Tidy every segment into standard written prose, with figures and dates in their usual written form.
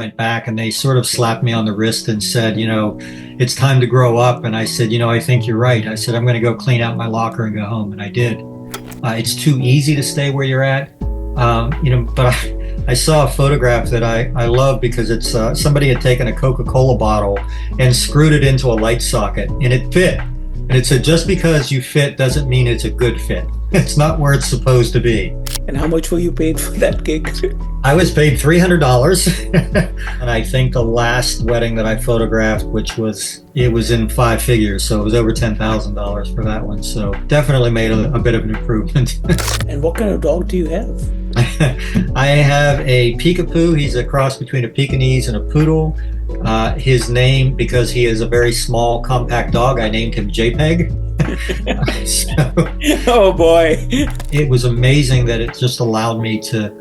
went back and they sort of slapped me on the wrist and said, it's time to grow up. And I said, I think you're right. I said, I'm going to go clean out my locker and go home. And I did. It's too easy to stay where you're at. But I saw a photograph that I love because it's somebody had taken a Coca-Cola bottle and screwed it into a light socket and it fit. And it said, just because you fit doesn't mean it's a good fit. It's not where it's supposed to be. And how much were you paid for that gig? I was paid $300. And I think the last wedding that I photographed, it was in 5 figures. So it was over $10,000 for that one. So definitely made a bit of an improvement. And what kind of dog do you have? I have a Peekapoo. He's a cross between a Pekingese and a poodle. His name, because he is a very small, compact dog, I named him JPEG. Oh boy! It was amazing that it just allowed me to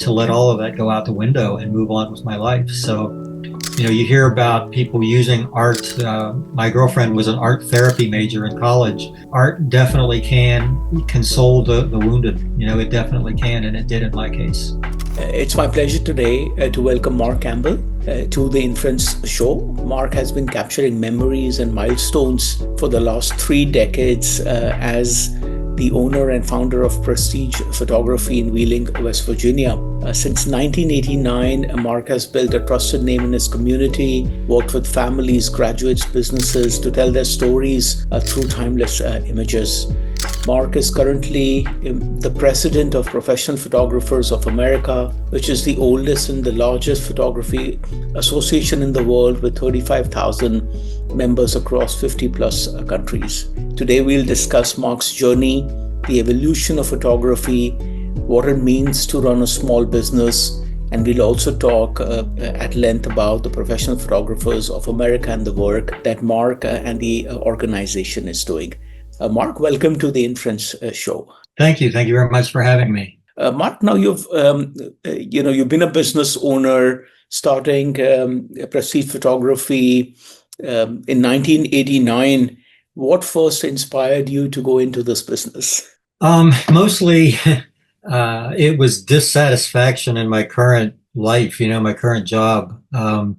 let all of that go out the window and move on with my life. So, you hear about people using art. My girlfriend was an art therapy major in college. Art definitely can console the wounded. It definitely can, and it did in my case. It's my pleasure today to welcome Mark Campbell to the Inference show. Mark has been capturing memories and milestones for the last 3 decades as the owner and founder of Prestige Photography in Wheeling, West Virginia. Since 1989, Mark has built a trusted name in his community, worked with families, graduates, businesses to tell their stories through timeless images. Mark is currently the president of Professional Photographers of America, which is the oldest and the largest photography association in the world with 35,000 members across 50 plus countries. Today we'll discuss Mark's journey, the evolution of photography, what it means to run a small business, and we'll also talk at length about the Professional Photographers of America and the work that Mark and the organization is doing. Mark, welcome to the Inference show. Thank you. Thank you very much for having me. Mark, now you've been a business owner, starting Prestige Photography in 1989. What first inspired you to go into this business? Mostly, it was dissatisfaction in my current life. My current job. I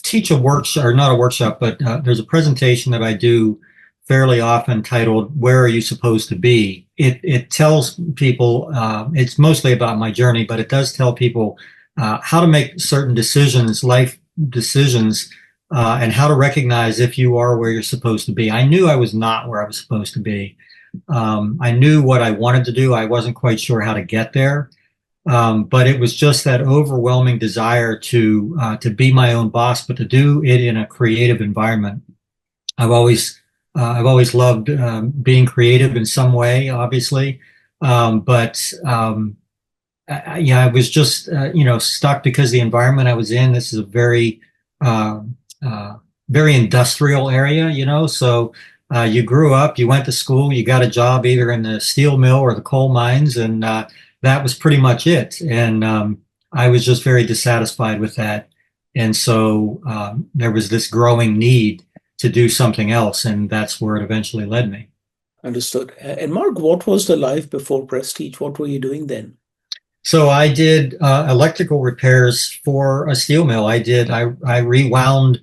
teach a workshop, or not a workshop, but there's a presentation that I do fairly often titled, "Where Are You Supposed to Be?" It tells people, it's mostly about my journey, but it does tell people how to make certain decisions, life decisions, and how to recognize if you are where you're supposed to be. I knew I was not where I was supposed to be. I knew what I wanted to do. I wasn't quite sure how to get there. But it was just that overwhelming desire to be my own boss, but to do it in a creative environment. I've always loved being creative in some way, obviously, but I was just stuck because the environment I was in. This is a very very industrial area, so. You grew up, you went to school, you got a job either in the steel mill or the coal mines, and that was pretty much it. And I was just very dissatisfied with that. And so there was this growing need to do something else, and that's where it eventually led me. Understood. And Mark, what was the life before Prestige? What were you doing then? So I did electrical repairs for a steel mill. I rewound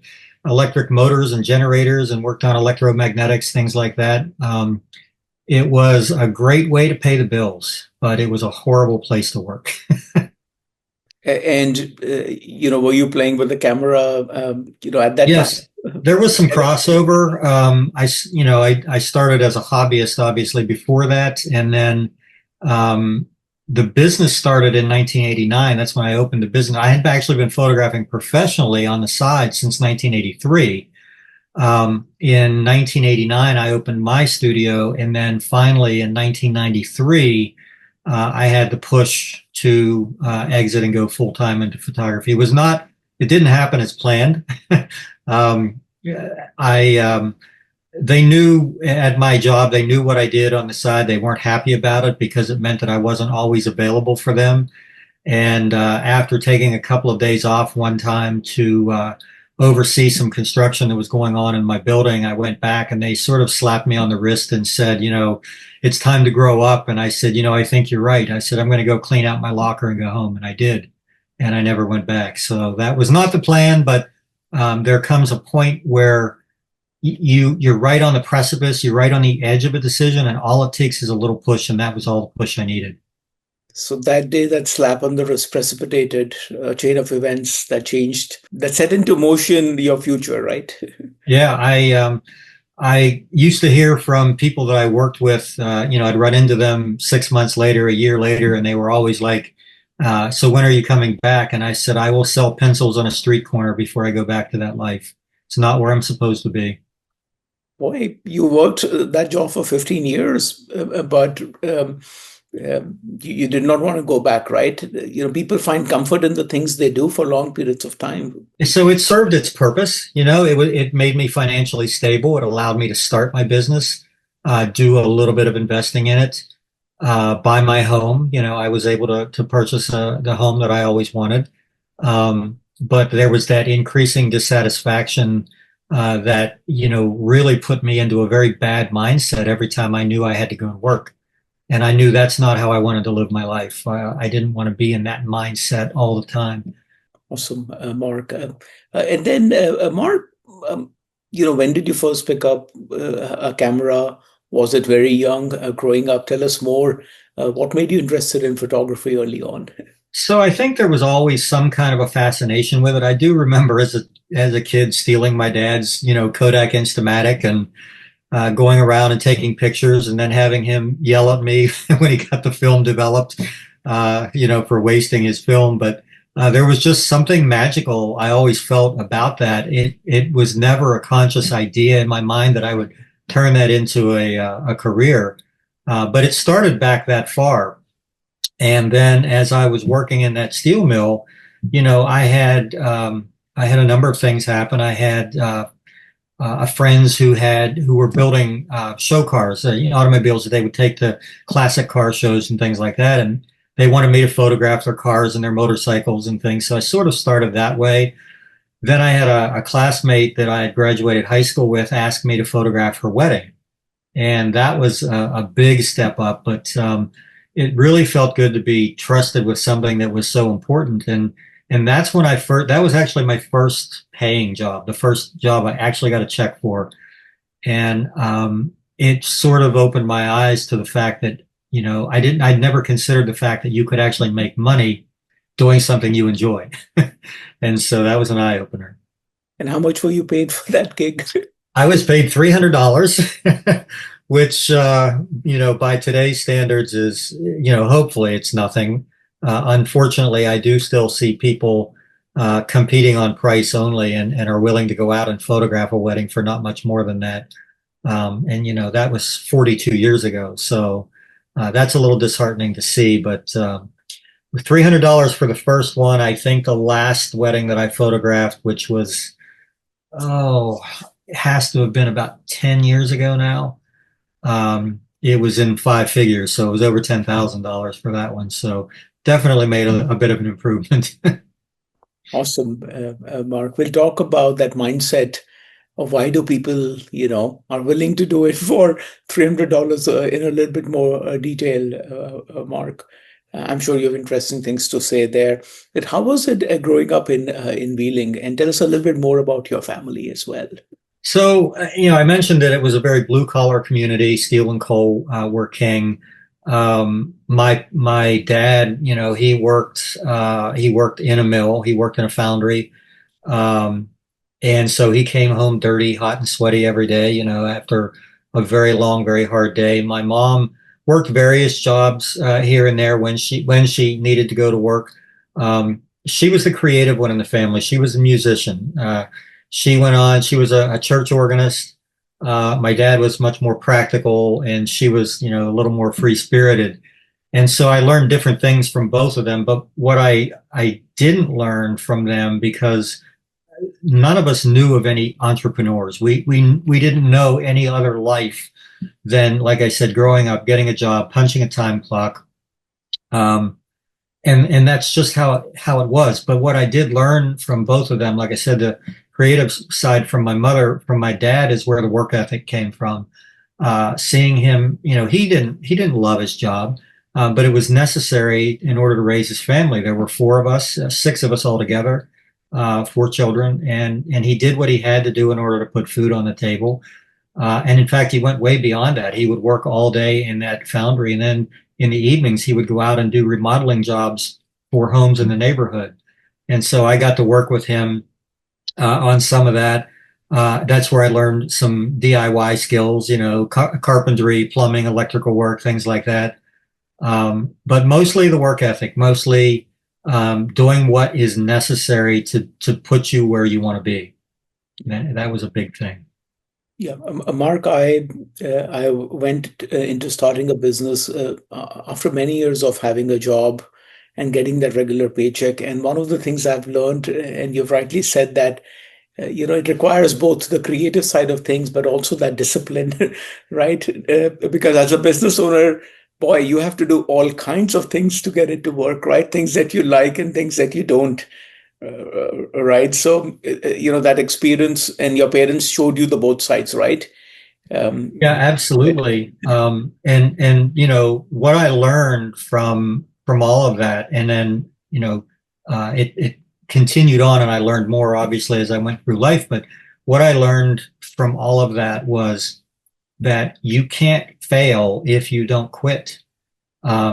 electric motors and generators and worked on electromagnetics, things like that. It was a great way to pay the bills, but it was a horrible place to work. And, were you playing with the camera, at that yes, time? There was some crossover. I started as a hobbyist, obviously, before that. And then the business started in 1989. That's when I opened the business. I had actually been photographing professionally on the side since 1983. In 1989, I opened my studio. And then finally in 1993, I had to push to exit and go full time into photography. It didn't happen as planned. They knew at my job, they knew what I did on the side. They weren't happy about it because it meant that I wasn't always available for them. And after taking a couple of days off one time to oversee some construction that was going on in my building. I went back and they sort of slapped me on the wrist and said, it's time to grow up. And I said, I think you're right. I said, I'm going to go clean out my locker and go home. And I did. And I never went back. So that was not the plan, but there comes a point where you're right on the precipice, you're right on the edge of a decision, and all it takes is a little push, and that was all the push I needed. So that day, that slap on the wrist precipitated a chain of events that changed, that set into motion your future, right? Yeah, I used to hear from people that I worked with. I'd run into them 6 months later, a year later, and they were always like, "So when are you coming back?" And I said, "I will sell pencils on a street corner before I go back to that life. It's not where I'm supposed to be." Boy, you worked that job for 15 years, but you did not want to go back, right? People find comfort in the things they do for long periods of time. So it served its purpose. It made me financially stable. It allowed me to start my business, do a little bit of investing in it, buy my home. I was able to purchase the home that I always wanted. But there was that increasing dissatisfaction that, really put me into a very bad mindset every time I knew I had to go to work. And I knew that's not how I wanted to live my life. I didn't want to be in that mindset all the time. Awesome, Mark. And then, Mark, when did you first pick up a camera? Was it very young, growing up? Tell us more. What made you interested in photography early on? So I think there was always some kind of a fascination with it. I do remember as a kid stealing my dad's, Kodak Instamatic and going around and taking pictures, and then having him yell at me when he got the film developed, for wasting his film. But there was just something magical I always felt about that. It was never a conscious idea in my mind that I would turn that into a career. But it started back that far. And then as I was working in that steel mill, I had a number of things happen. I had friends who were building show cars, automobiles that they would take to classic car shows and things like that. And they wanted me to photograph their cars and their motorcycles and things. So I sort of started that way. Then I had a classmate that I had graduated high school with ask me to photograph her wedding. And that was a big step up. But it really felt good to be trusted with something that was so important. And that's when that was actually my first paying job, the first job I actually got a check for. And it sort of opened my eyes to the fact that, I'd never considered the fact that you could actually make money doing something you enjoy. And so that was an eye opener. And how much were you paid for that gig? I was paid $300, which, by today's standards is, hopefully it's nothing. Unfortunately, I do still see people competing on price only and are willing to go out and photograph a wedding for not much more than that. And that was 42 years ago. So that's a little disheartening to see. But $300 for the first one. I think the last wedding that I photographed, which was, it has to have been about 10 years ago now. It was in five figures. So it was over $10,000 for that one. So definitely made a bit of an improvement. Awesome, Mark. We'll talk about that mindset of why do people, are willing to do it for $300 in a little bit more detail, Mark. I'm sure you have interesting things to say there. But how was it growing up in Wheeling? And tell us a little bit more about your family as well. So, I mentioned that it was a very blue collar community. Steel and coal were king. My dad, he worked in a mill. He worked in a foundry. And so he came home dirty, hot and sweaty every day, after a very long, very hard day. My mom worked various jobs here and there when she needed to go to work. She was the creative one in the family. She was a musician. She was a church organist. My dad was much more practical, and she was, a little more free spirited. And so I learned different things from both of them. But what I didn't learn from them, because none of us knew of any entrepreneurs. We didn't know any other life than, like I said, growing up, getting a job, punching a time clock. And that's just how it was. But what I did learn from both of them, like I said, the creative side from my mother, from my dad, is where the work ethic came from. Seeing him, he didn't love his job, but it was necessary in order to raise his family. There were four of us, six of us altogether, four children, and he did what he had to do in order to put food on the table. And in fact, he went way beyond that. He would work all day in that foundry, and then in the evenings, he would go out and do remodeling jobs for homes in the neighborhood. And so I got to work with him on some of that. That's where I learned some DIY skills, carpentry, plumbing, electrical work, things like that. But mostly the work ethic, mostly doing what is necessary to put you where you want to be. That was a big thing. Yeah, Mark, I went into starting a business after many years of having a job and getting that regular paycheck. And one of the things I've learned, and you've rightly said that, it requires both the creative side of things, but also that discipline, right? Because as a business owner, boy, you have to do all kinds of things to get it to work, right? Things that you like and things that you don't. Right. So, that experience and your parents showed you the both sides, right? Yeah, absolutely. And what I learned from all of that, and then it continued on, and I learned more obviously as I went through life. But what I learned from all of that was that you can't fail if you don't quit.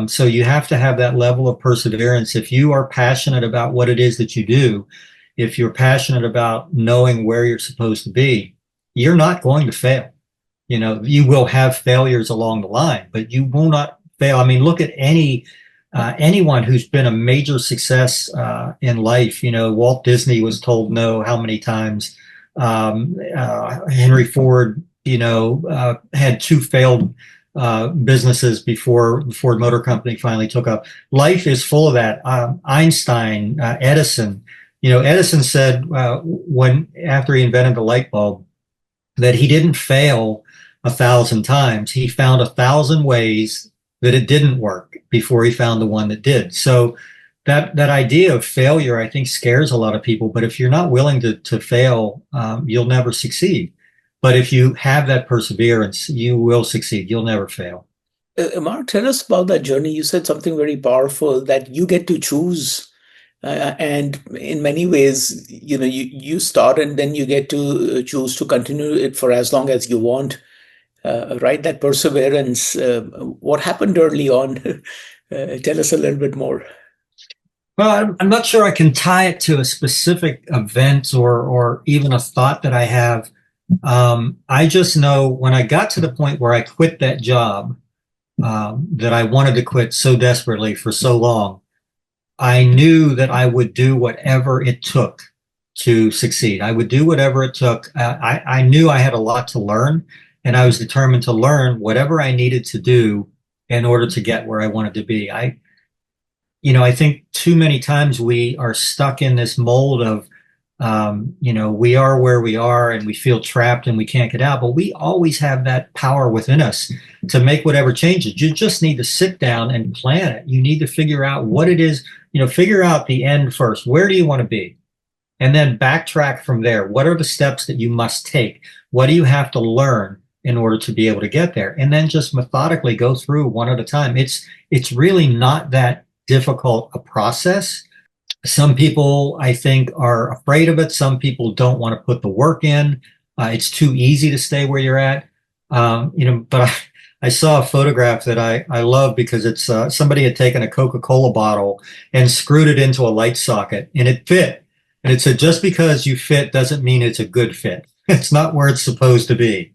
So you have to have that level of perseverance. If you are passionate about what it is that you do, if you're passionate about knowing where you're supposed to be, you're not going to fail. You will have failures along the line, but you will not fail. I mean, look at anyone who's been a major success in life. Walt Disney was told no how many times? Henry Ford, had two failed businesses before the Ford Motor Company finally took up. Life is full of that. Einstein, Edison. Edison said when after he invented the light bulb that he didn't fail 1,000 times. He found 1,000 ways that it didn't work before he found the one that did. So that idea of failure, I think, scares a lot of people. But if you're not willing to fail, you'll never succeed. But if you have that perseverance, you will succeed. You'll never fail. Mark, tell us about that journey. You said something very powerful that you get to choose. And in many ways, you start and then you get to choose to continue it for as long as you want. Right? That perseverance. What happened early on? Tell us a little bit more. Well, I'm not sure I can tie it to a specific event or even a thought that I have. I just know when I got to the point where I quit that job that I wanted to quit so desperately for so long, I knew that I would do whatever it took to succeed. I would do whatever it took. I knew I had a lot to learn, and I was determined to learn whatever I needed to do in order to get where I wanted to be. I think too many times we are stuck in this mold of we are where we are and we feel trapped and we can't get out, but we always have that power within us to make whatever changes. You just need to sit down and plan it. You need to figure out what it is, figure out the end first. Where do you want to be? And then backtrack from there. What are the steps that you must take? What do you have to learn in order to be able to get there? And then just methodically go through one at a time. It's really not that difficult a process. Some people, I think, are afraid of it. Some people don't want to put the work in. It's too easy to stay where you're at. But I saw a photograph that I love because it's somebody had taken a Coca-Cola bottle and screwed it into a light socket and it fit. And it said, just because you fit doesn't mean it's a good fit. It's not where it's supposed to be.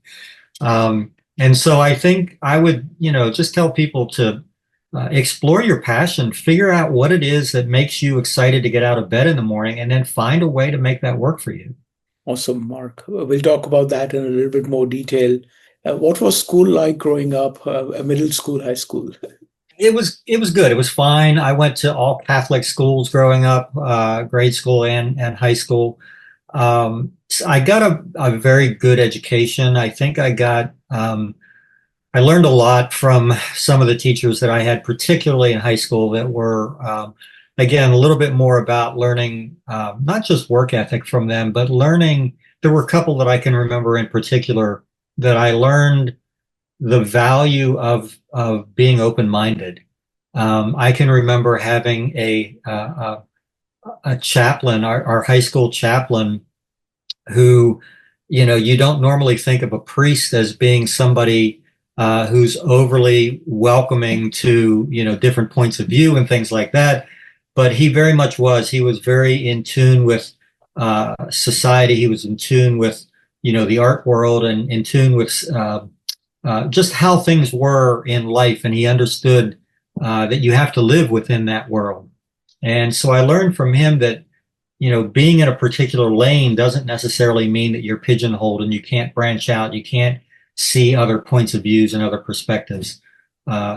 And so I think I would, just tell people to explore your passion, figure out what it is that makes you excited to get out of bed in the morning, and then find a way to make that work for you. Awesome, Mark. We'll talk about that in a little bit more detail. What was school like growing up, middle school, high school? It was good. It was fine. I went to all Catholic schools growing up, grade school and high school. So I got a very good education. I think I learned a lot from some of the teachers that I had, particularly in high school, that again, a little bit more about learning, not just work ethic from them, but learning. There were a couple that I can remember in particular that I learned the value of being open-minded. I can remember having a chaplain, our high school chaplain, who, you don't normally think of a priest as being somebody who's overly welcoming to, different points of view and things like that. But he very much was. He was very in tune with society. He was in tune with, the art world, and in tune with just how things were in life. And he understood that you have to live within that world. And so I learned from him that, being in a particular lane doesn't necessarily mean that you're pigeonholed and you can't branch out. You can't see other points of views and other perspectives.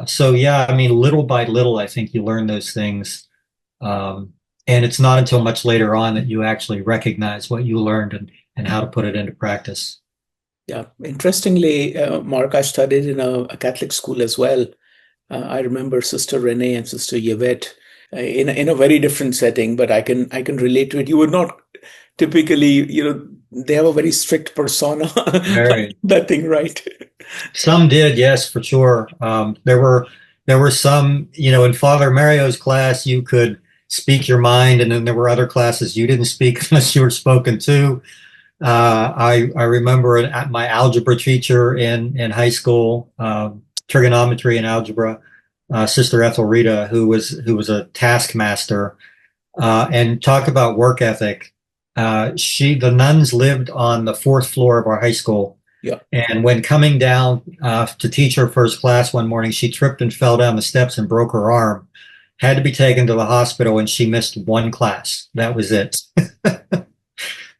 So yeah, I mean, little by little, I think you learn those things. And it's not until much later on that you actually recognize what you learned and how to put it into practice. Yeah, interestingly, Mark, I studied in a Catholic school as well. I remember Sister Renee and Sister Yvette in a very different setting, but I can relate to it. You would not typically, they have a very strict persona. Very. That thing, right? Some did, yes, for sure. There were some, in Father Mario's class, you could speak your mind, and then there were other classes you didn't speak unless you were spoken to. I remember my algebra teacher in high school, trigonometry and algebra, Sister Ethelrita, who was a taskmaster, and talk about work ethic. The nuns lived on the fourth floor of our high school. Yeah. And when coming down to teach her first class one morning, she tripped and fell down the steps and broke her arm. Had to be taken to the hospital, and she missed one class. That was it.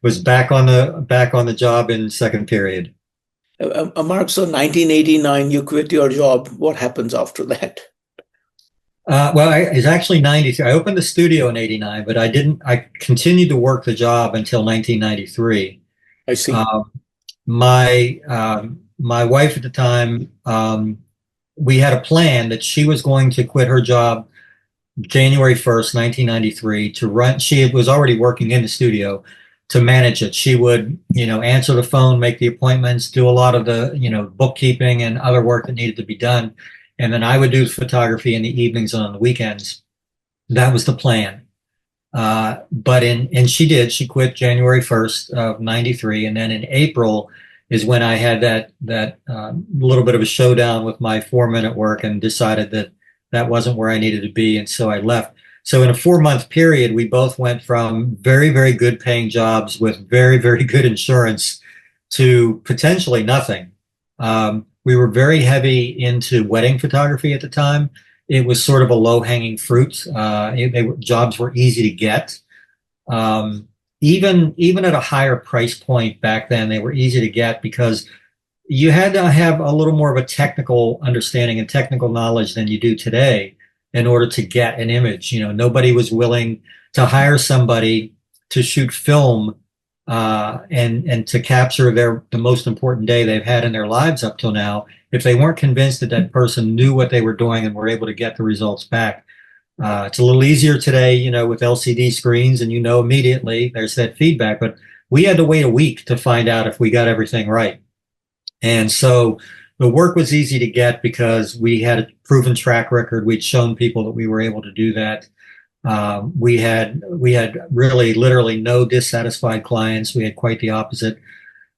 Was back on the job in second period. Mark, so 1989, you quit your job. What happens after that? Well, it's actually 93. I opened the studio in 89, but I continued to work the job until 1993. I see. My wife at the time, we had a plan that she was going to quit her job January 1st, 1993 to run. She was already working in the studio to manage it. She would, answer the phone, make the appointments, do a lot of the, bookkeeping and other work that needed to be done. And then I would do photography in the evenings and on the weekends. That was the plan. And she did. She quit January 1st of 93. And then in April is when I had that little bit of a showdown with my foreman at work and decided that wasn't where I needed to be. And so I left. So in a 4-month period, we both went from very, very good paying jobs with very, very good insurance to potentially nothing. We were very heavy into wedding photography at the time. It was sort of a low hanging fruit. Jobs were easy to get. Even at a higher price point back then, they were easy to get because you had to have a little more of a technical understanding and technical knowledge than you do today in order to get an image. Nobody was willing to hire somebody to shoot film and to capture the most important day they've had in their lives up till now, if they weren't convinced that person knew what they were doing and were able to get the results back. It's a little easier today, with LCD screens, and immediately there's that feedback, but we had to wait a week to find out if we got everything right. And so the work was easy to get because we had a proven track record. We'd shown people that we were able to do that. We had really literally no dissatisfied clients. We had quite the opposite.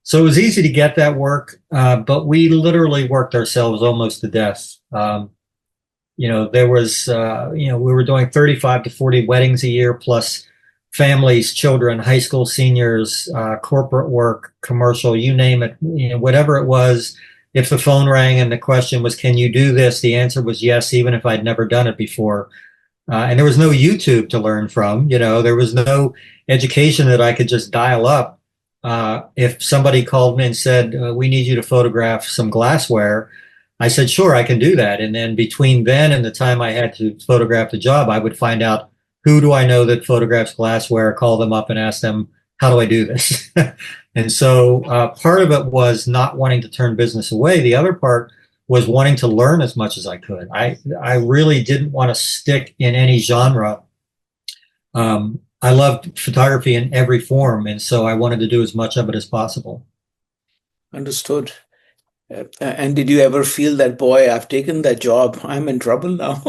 So it was easy to get that work, but we literally worked ourselves almost to death. There was, we were doing 35 to 40 weddings a year, plus families, children, high school seniors, corporate work, commercial, you name it, whatever it was. If the phone rang and the question was, can you do this? The answer was yes, even if I'd never done it before. And there was no YouTube to learn from. There was no education that I could just dial up. If somebody called me and said, we need you to photograph some glassware, I said, sure, I can do that. And then between then and the time I had to photograph the job, I would find out, who do I know that photographs glassware, call them up and ask them, how do I do this? And so part of it was not wanting to turn business away. The other part was wanting to learn as much as I could. I really didn't want to stick in any genre I loved photography in every form, and so I wanted to do as much of it as possible. Understood. And did you ever feel that, boy, I've taken that job, I'm in trouble now?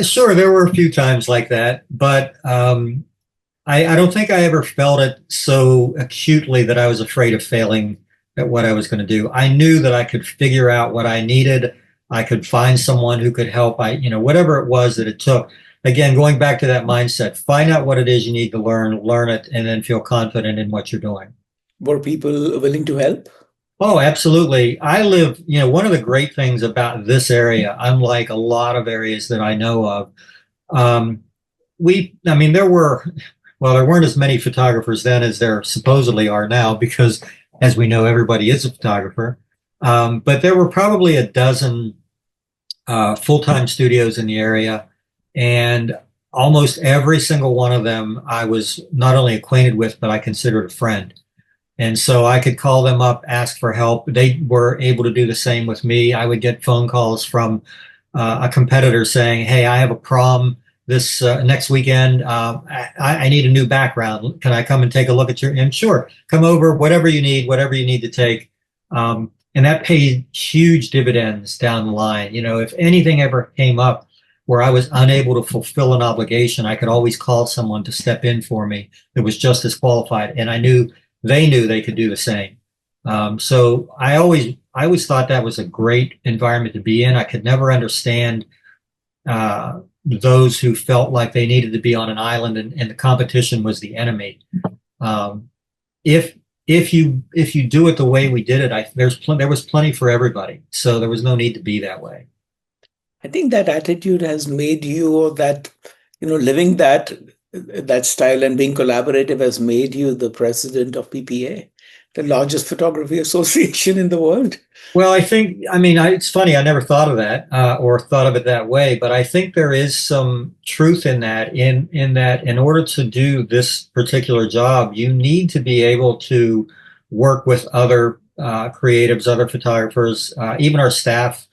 Sure, there were a few times like that, but I don't think I ever felt it so acutely that I was afraid of failing at what I was going to do. I knew that I could figure out what I needed. I could find someone who could help. Whatever it was that it took. Again, going back to that mindset, find out what it is you need to learn it, and then feel confident in what you're doing. Were people willing to help? Oh, absolutely. One of the great things about this area, unlike a lot of areas that I know of, um, there weren't as many photographers then as there supposedly are now, because as we know, everybody is a photographer. But there were probably a dozen full-time studios in the area, and almost every single one of them I was not only acquainted with, but I considered a friend. And so I could call them up, ask for help. They were able to do the same with me. I would get phone calls from a competitor saying, "Hey, I have a prom this next weekend. I need a new background. Can I come and take a look at your?" And sure, come over, whatever you need to take. And that paid huge dividends down the line. If anything ever came up where I was unable to fulfill an obligation, I could always call someone to step in for me that was just as qualified. And I knew they could do the same. So I always thought that was a great environment to be in. I could never understand those who felt like they needed to be on an island and the competition was the enemy. If you do it the way we did it, there was plenty for everybody. So there was no need to be that way. I think that attitude has made you, or that, living that style and being collaborative has made you the president of PPA, the largest photography association in the world. Well, it's funny. I never thought of that or thought of it that way, but I think there is some truth in that, in that in order to do this particular job, you need to be able to work with other creatives, other photographers, even our staff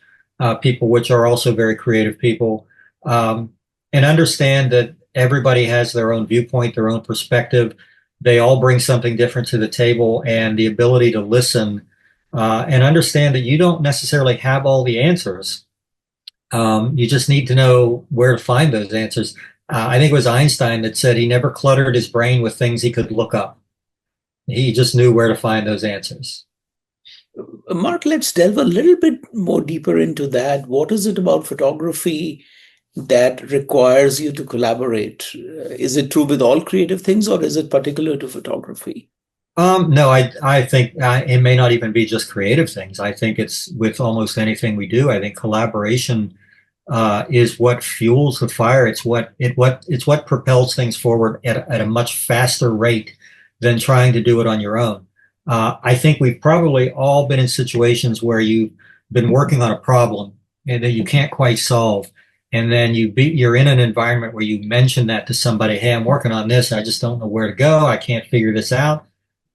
people, which are also very creative people, and understand that everybody has their own viewpoint, their own perspective. They all bring something different to the table, and the ability to listen and understand that you don't necessarily have all the answers. You just need to know where to find those answers. I think it was Einstein that said he never cluttered his brain with things he could look up. He just knew where to find those answers. Mark, let's delve a little bit more deeper into that. What is it about photography that requires you to collaborate? Is it true with all creative things, or is it particular to photography? No, I think it may not even be just creative things. I think it's with almost anything we do. I think collaboration is what fuels the fire. It's what propels things forward at a much faster rate than trying to do it on your own. I think we've probably all been in situations where you've been working on a problem and that you can't quite solve. And then you're in an environment where you mention that to somebody, "Hey, I'm working on this. I just don't know where to go. I can't figure this out."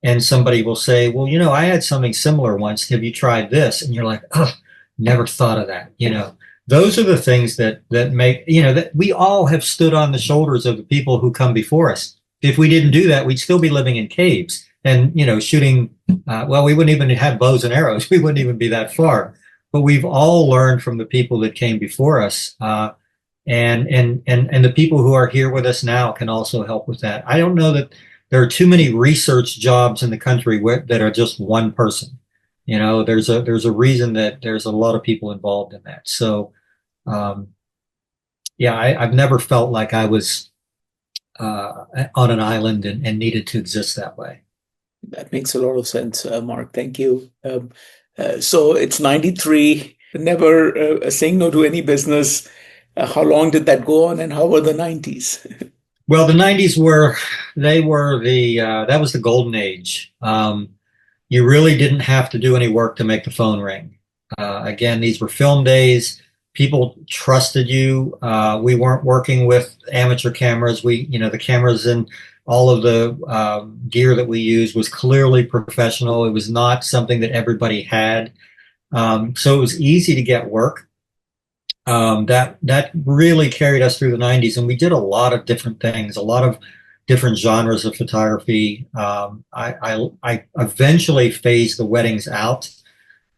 And somebody will say, "Well, I had something similar once. Have you tried this?" And you're like, "Oh, never thought of that." Those are the things that make, that we all have stood on the shoulders of the people who come before us. If we didn't do that, we'd still be living in caves and, shooting. We wouldn't even have bows and arrows. We wouldn't even be that far. But we've all learned from the people that came before us. And the people who are here with us now can also help with that. I don't know that there are too many research jobs in the country that are just one person. There's a reason that there's a lot of people involved in that. So, I've never felt like I was on an island and needed to exist that way. That makes a lot of sense, Mark. Thank you. So it's 93, never saying no to any business. How long did that go on, and how were the 90s? Well, the 90s that was the golden age. You really didn't have to do any work to make the phone ring. Again, these were film days. People trusted you. We weren't working with amateur cameras. The cameras and all of the gear that we used was clearly professional. It was not something that everybody had. So it was easy to get work. That really carried us through the 90s, and we did a lot of different things, a lot of different genres of photography. I eventually phased the weddings out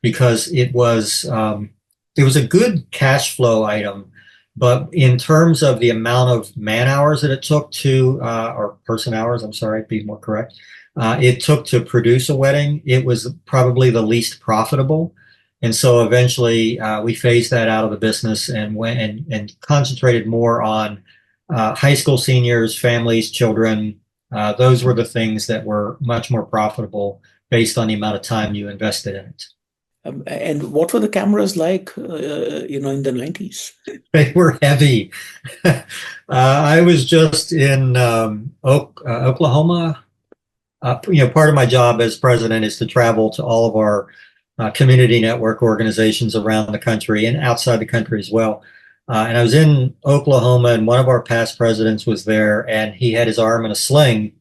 because it was a good cash flow item, but in terms of the amount of man hours that it took to or person hours, I'm sorry, be more correct, it took to produce a wedding, it was probably the least profitable. And so eventually we phased that out of the business and went and concentrated more on high school seniors, families, children. Those were the things that were much more profitable based on the amount of time you invested in it. And what were the cameras like, in the 90s? They were heavy. I was just in Oklahoma. Part of my job as president is to travel to all of our community network organizations around the country and outside the country as well. And I was in Oklahoma, and one of our past presidents was there, and he had his arm in a sling.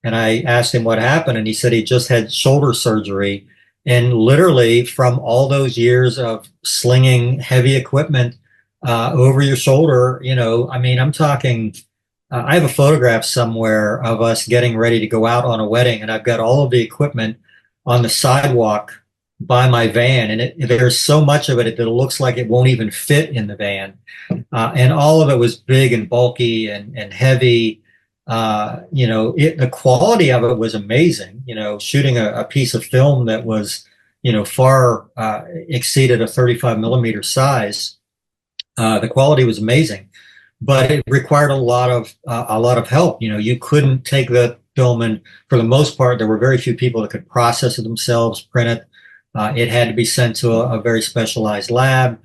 And I asked him what happened, and he said he just had shoulder surgery. And literally, from all those years of slinging heavy equipment over your shoulder, I mean, I'm talking. I have a photograph somewhere of us getting ready to go out on a wedding, and I've got all of the equipment on the sidewalk by my van, and there's so much of it that it looks like it won't even fit in the van. And all of it was big and bulky and heavy. The quality of it was amazing. Shooting a piece of film that was, far exceeded a 35 millimeter size. The quality was amazing, but it required a lot of help. You couldn't take the film, and for the most part, there were very few people that could process it themselves, print it. It had to be sent to a very specialized lab.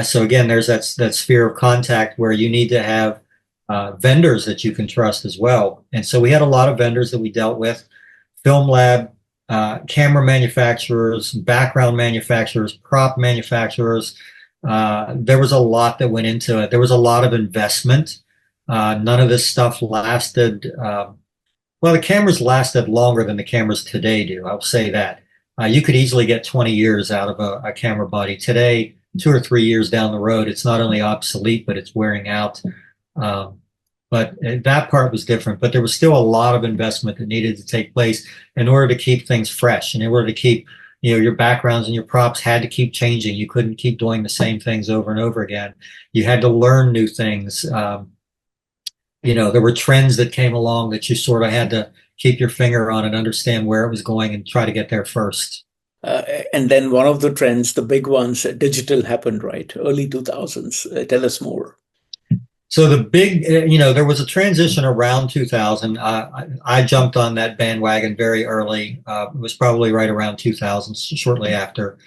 So again, there's that sphere of contact where you need to have vendors that you can trust as well. And so we had a lot of vendors that we dealt with: film lab, camera manufacturers, background manufacturers, prop manufacturers. There was a lot that went into it. There was a lot of investment. None of this stuff lasted. The cameras lasted longer than the cameras today do. I'll say that. You could easily get 20 years out of a camera body. Today, 2 or 3 years down the road, it's not only obsolete, but it's wearing out. But that part was different. But there was still a lot of investment that needed to take place in order to keep things fresh, and in order to keep, your backgrounds and your props had to keep changing. You couldn't keep doing the same things over and over again. You had to learn new things. There were trends that came along that you sort of had to keep your finger on and understand where it was going and try to get there first. And then one of the trends, the big ones, digital happened, right? Early 2000s. Tell us more. So the big, there was a transition around 2000. I jumped on that bandwagon very early. It was probably right around 2000, shortly after.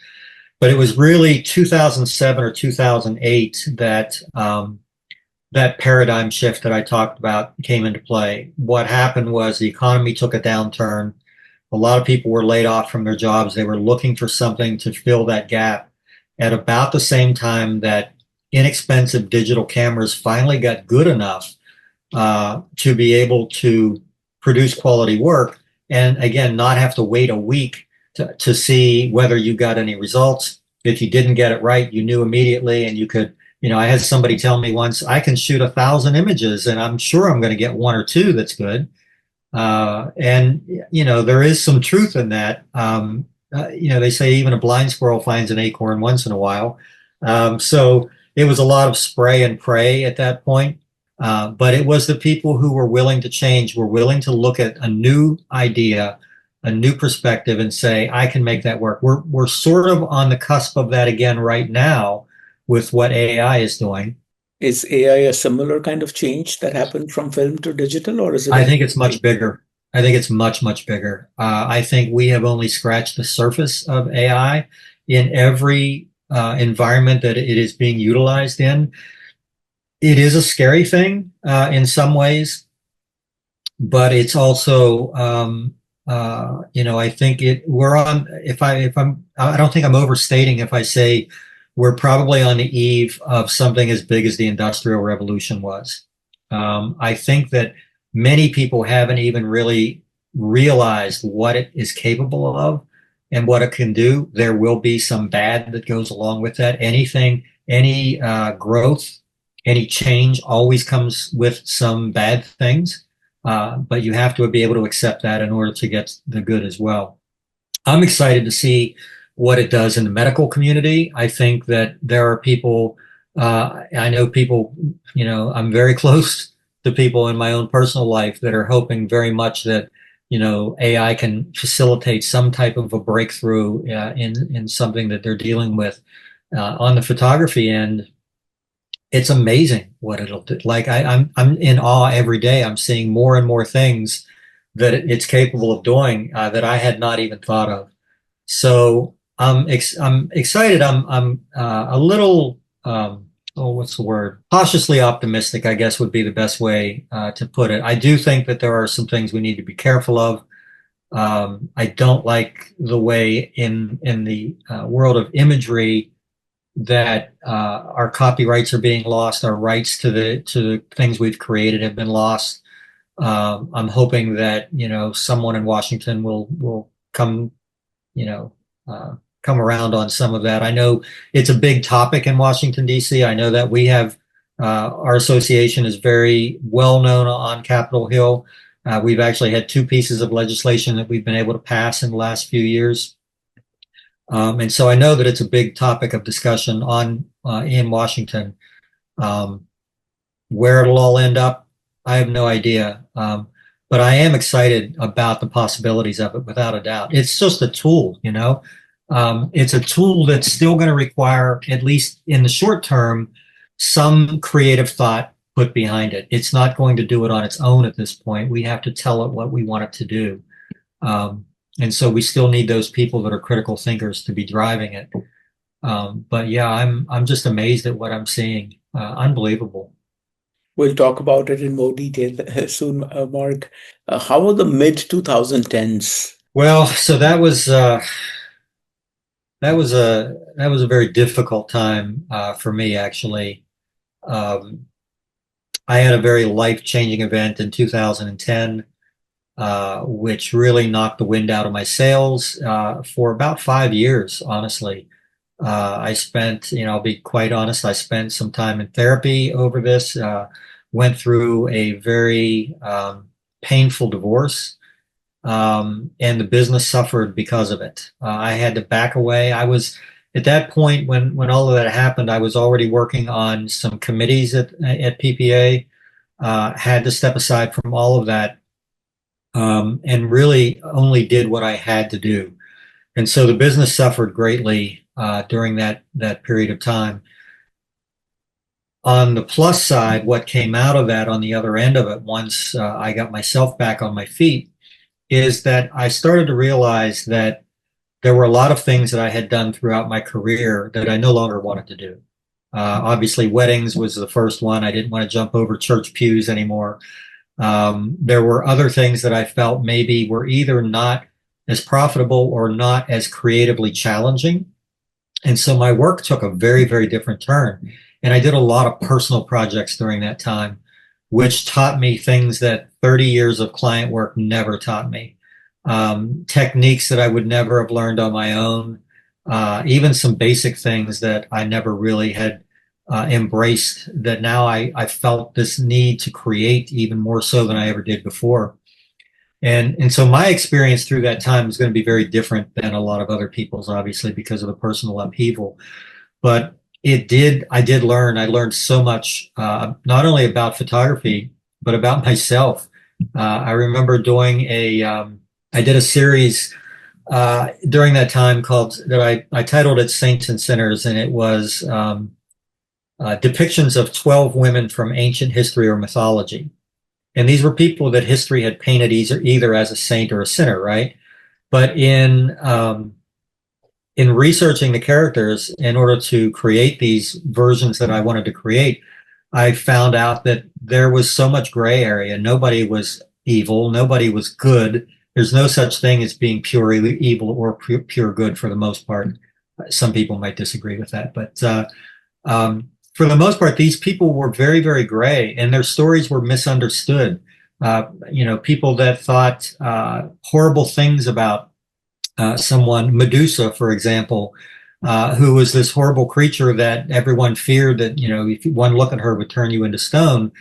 But it was really 2007 or 2008 that that paradigm shift that I talked about came into play. What happened was the economy took a downturn. A lot of people were laid off from their jobs. They were looking for something to fill that gap. At about the same time that inexpensive digital cameras finally got good enough to be able to produce quality work, and again, not have to wait a week to see whether you got any results. If you didn't get it right, you knew immediately, and you could. I had somebody tell me once, I can shoot 1,000 images and I'm sure I'm going to get 1 or 2 that's good. And there is some truth in that. They say even a blind squirrel finds an acorn once in a while. So it was a lot of spray and pray at that point. But it was the people who were willing to change, were willing to look at a new idea, a new perspective, and say, I can make that work. We're sort of on the cusp of that again right now with what AI is doing. Is AI a similar kind of change that happened from film to digital, or is it? I think it's much bigger. I think it's much, much bigger. I think we have only scratched the surface of AI in every environment that it is being utilized in. It is a scary thing in some ways, but it's also, I think we're on. I don't think I'm overstating if I say we're probably on the eve of something as big as the Industrial Revolution was. I think that many people haven't even really realized what it is capable of and what it can do. There will be some bad that goes along with that. Anything any growth, any change always comes with some bad things, but you have to be able to accept that in order to get the good as well. I'm excited to see what it does in the medical community. I think that there are people, I know people, I'm very close to people in my own personal life that are hoping very much that, AI can facilitate some type of a breakthrough in something that they're dealing with. On the photography end, it's amazing what it'll do. Like I'm in awe every day. I'm seeing more and more things that it's capable of doing that I had not even thought of. So I'm excited. I'm a little what's the word? Cautiously optimistic, I guess would be the best way to put it. I do think that there are some things we need to be careful of. I don't like the way in the world of imagery that our copyrights are being lost, our rights to the things we've created have been lost. I'm hoping that someone in Washington will come you know, come around on some of that. I know it's a big topic in Washington, D.C. I know that we have, our association is very well known on Capitol Hill. We've actually had two pieces of legislation that we've been able to pass in the last few years. And so I know that it's a big topic of discussion in Washington. Where it'll all end up, I have no idea. But I am excited about the possibilities of it without a doubt. It's just a tool, it's a tool that's still going to require, at least in the short term, some creative thought put behind it. It's not going to do it on its own at this point. We have to tell it what we want it to do. And so we still need those people that are critical thinkers to be driving it. But yeah, I'm just amazed at what I'm seeing. Unbelievable. We'll talk about it in more detail soon, Mark. How were the mid 2010s? Well, so that was a very difficult time for me, actually. I had a very life-changing event in 2010, which really knocked the wind out of my sails for about 5 years, honestly. I spent, I'll be quite honest, I spent some time in therapy over this, went through a very painful divorce, and the business suffered because of it. I had to back away. I was, at that point, when all of that happened, I was already working on some committees at PPA, had to step aside from all of that, and really only did what I had to do. And so the business suffered greatly during that period of time. On the plus side, what came out of that on the other end of it, once I got myself back on my feet, is that I started to realize that there were a lot of things that I had done throughout my career that I no longer wanted to do. Obviously, weddings was the first one. I didn't want to jump over church pews anymore. There were other things that I felt maybe were either not as profitable or not as creatively challenging. And so my work took a very, very different turn. And I did a lot of personal projects during that time, which taught me things that 30 years of client work never taught me. Techniques that I would never have learned on my own, even some basic things that I never really had embraced, that now I felt this need to create even more so than I ever did before. And so my experience through that time is going to be very different than a lot of other people's, obviously, because of the personal upheaval. But I learned so much, not only about photography, but about myself. I remember doing I did a series during that time I titled it Saints and Sinners, and it was depictions of 12 women from ancient history or mythology. And these were people that history had painted either as a saint or a sinner, right? But in researching the characters in order to create these versions that I wanted to create, I found out that there was so much gray area. Nobody was evil. Nobody was good. There's no such thing as being purely evil or pure good for the most part. Some people might disagree with that, but for the most part, these people were very, very gray, and their stories were misunderstood. People that thought horrible things about someone. Medusa, for example, who was this horrible creature that everyone feared that, if one look at her would turn you into stone.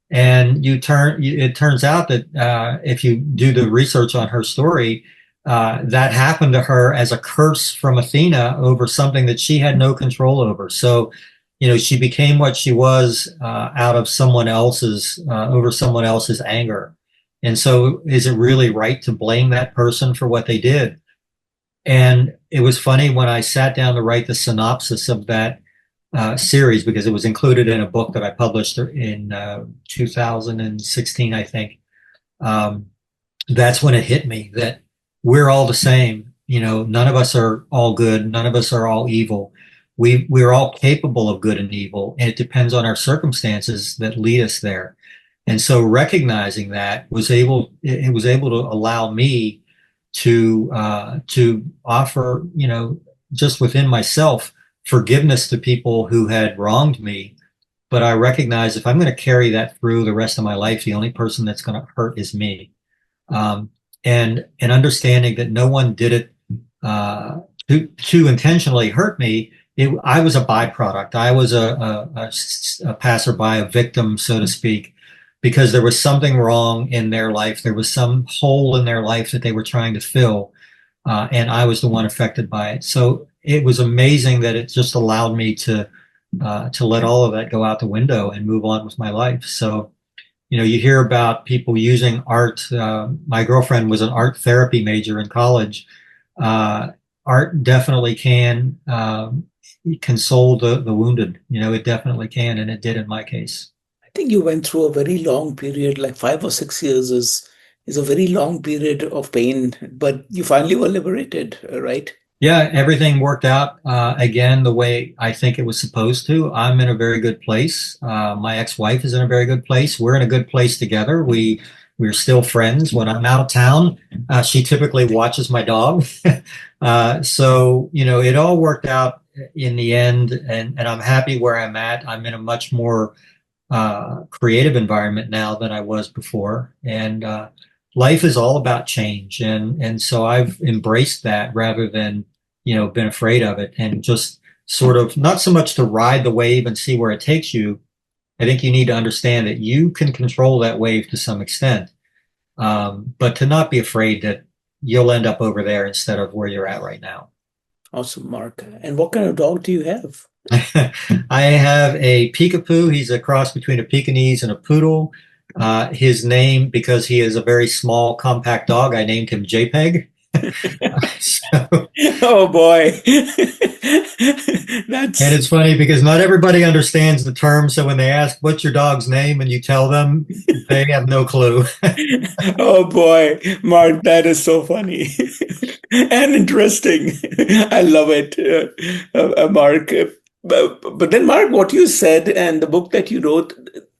And it turns out that if you do the research on her story, that happened to her as a curse from Athena over something that she had no control over. So, she became what she was out of over someone else's anger. And so, is it really right to blame that person for what they did? And it was funny when I sat down to write the synopsis of that series, because it was included in a book that I published in 2016, I think. That's when it hit me that we're all the same. None of us are all good. None of us are all evil. We're all capable of good and evil, and it depends on our circumstances that lead us there. And so recognizing that it was able to allow me to offer, just within myself, forgiveness to people who had wronged me. But I recognize if I'm going to carry that through the rest of my life, the only person that's going to hurt is me. And understanding that no one did it to intentionally hurt me. I was a byproduct. I was a passerby, a victim, so to speak, because there was something wrong in their life. There was some hole in their life that they were trying to fill. And I was the one affected by it. So it was amazing that it just allowed me to let all of that go out the window and move on with my life. So, you hear about people using art. My girlfriend was an art therapy major in college. Art definitely can console the wounded. It definitely can, and it did in my case. I think you went through a very long period, like 5 or 6 years is a very long period of pain, but you finally were liberated, right? Yeah, everything worked out again the way I think it was supposed to. I'm in a very good place. My ex-wife is in a very good place. We're in a good place together. We're still friends. When I'm out of town, she typically watches my dog. So it all worked out in the end, and I'm happy where I'm at. I'm in a much more creative environment now than I was before, and life is all about change, and so I've embraced that rather than been afraid of it, and just sort of not so much to ride the wave and see where it takes you. I think you need to understand that you can control that wave to some extent, but to not be afraid that you'll end up over there instead of where you're at right now. Awesome, Mark. And what kind of dog do you have? I have a Peekapoo. He's a cross between a Pekingese and a poodle. His name, because he is a very small, compact dog, I named him JPEG. So, Oh boy. and it's funny because not everybody understands the term. So when they ask, what's your dog's name? And you tell them, they have no clue. Oh boy, Mark, that is so funny and interesting. I love it, Mark. But then, Mark, what you said and the book that you wrote,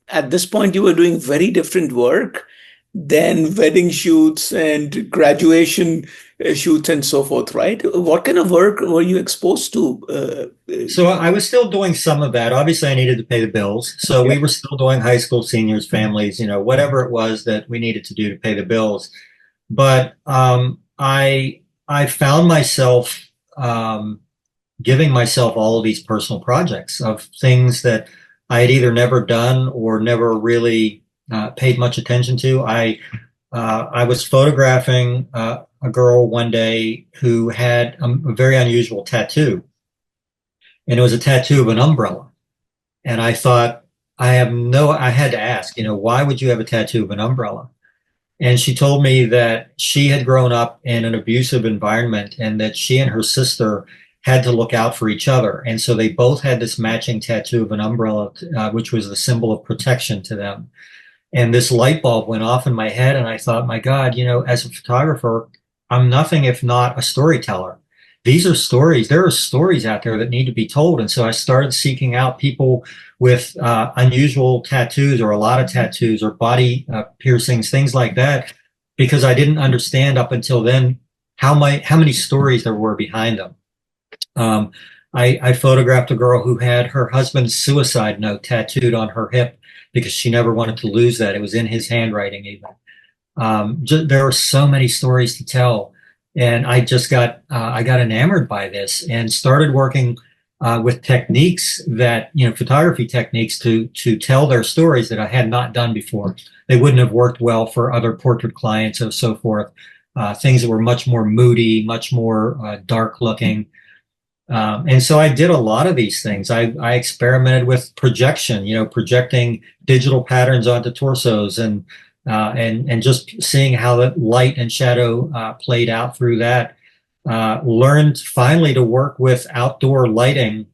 at this point, you were doing very different work than wedding shoots and graduation shoots and so forth, right? What kind of work were you exposed to? So I was still doing some of that. Obviously, I needed to pay the bills. So we were still doing high school seniors, families, whatever it was that we needed to do to pay the bills. But I found myself giving myself all of these personal projects of things that I had either never done or never really paid much attention to. I was photographing a girl one day who had a very unusual tattoo, and it was a tattoo of an umbrella. And I thought, I had to ask, why would you have a tattoo of an umbrella? And she told me that she had grown up in an abusive environment and that she and her sister had to look out for each other. And so they both had this matching tattoo of an umbrella, which was the symbol of protection to them. And this light bulb went off in my head, and I thought, my God, as a photographer, I'm nothing if not a storyteller. These are stories. There are stories out there that need to be told. And so I started seeking out people with unusual tattoos or a lot of tattoos or body piercings, things like that, because I didn't understand up until then how many stories there were behind them. I photographed a girl who had her husband's suicide note tattooed on her hip because she never wanted to lose that. It was in his handwriting even. There are so many stories to tell. And I got enamored by this and started working with techniques that, photography techniques to tell their stories that I had not done before. They wouldn't have worked well for other portrait clients or so forth. Things that were much more moody, much more dark looking. And so I did a lot of these things. I experimented with projection, projecting digital patterns onto torsos and just seeing how the light and shadow played out through that. Learned finally to work with outdoor lighting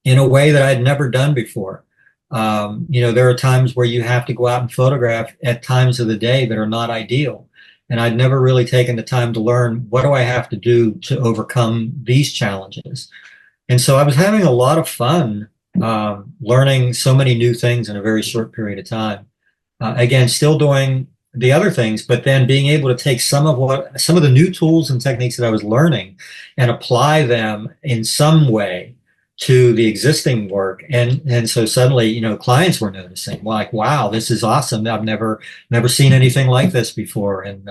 in a way that I'd never done before. There are times where you have to go out and photograph at times of the day that are not ideal. And I'd never really taken the time to learn what do I have to do to overcome these challenges. And so I was having a lot of fun learning so many new things in a very short period of time. Again, still doing the other things, but then being able to take some of the new tools and techniques that I was learning and apply them in some way to the existing work. And so suddenly, clients were noticing, like, wow, this is awesome. I've never seen anything like this before. And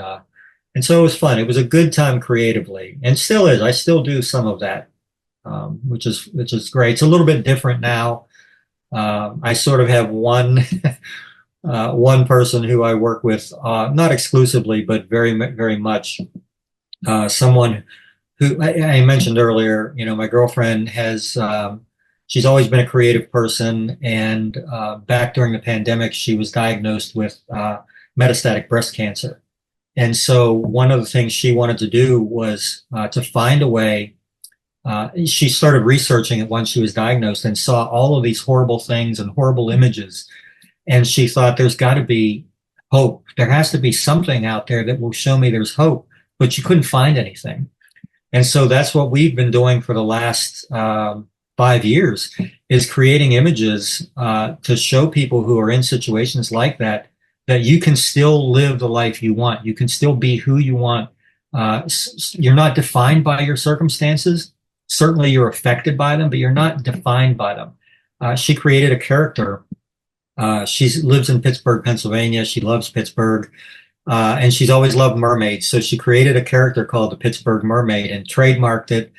so it was fun. It was a good time creatively, and still is. I still do some of that, which is great. It's a little bit different now. I sort of have one person who I work with, not exclusively, but very, very much. Someone who I mentioned earlier, my girlfriend she's always been a creative person. And back during the pandemic, she was diagnosed with metastatic breast cancer. And so one of the things she wanted to do was to find a way. She started researching it once she was diagnosed and saw all of these horrible things and horrible images. And she thought there's got to be hope. There has to be something out there that will show me there's hope, but she couldn't find anything. And so that's what we've been doing for the last 5 years, is creating images to show people who are in situations like that, that you can still live the life you want. You can still be who you want. You're not defined by your circumstances. Certainly you're affected by them, but you're not defined by them. She created a character. She lives in Pittsburgh, Pennsylvania. She loves Pittsburgh. And she's always loved mermaids. So she created a character called the Pittsburgh Mermaid and trademarked it.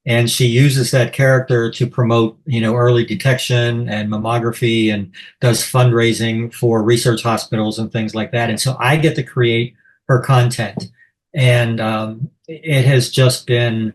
And she uses that character to promote, early detection and mammography, and does fundraising for research hospitals and things like that. And so I get to create her content. And it has just been,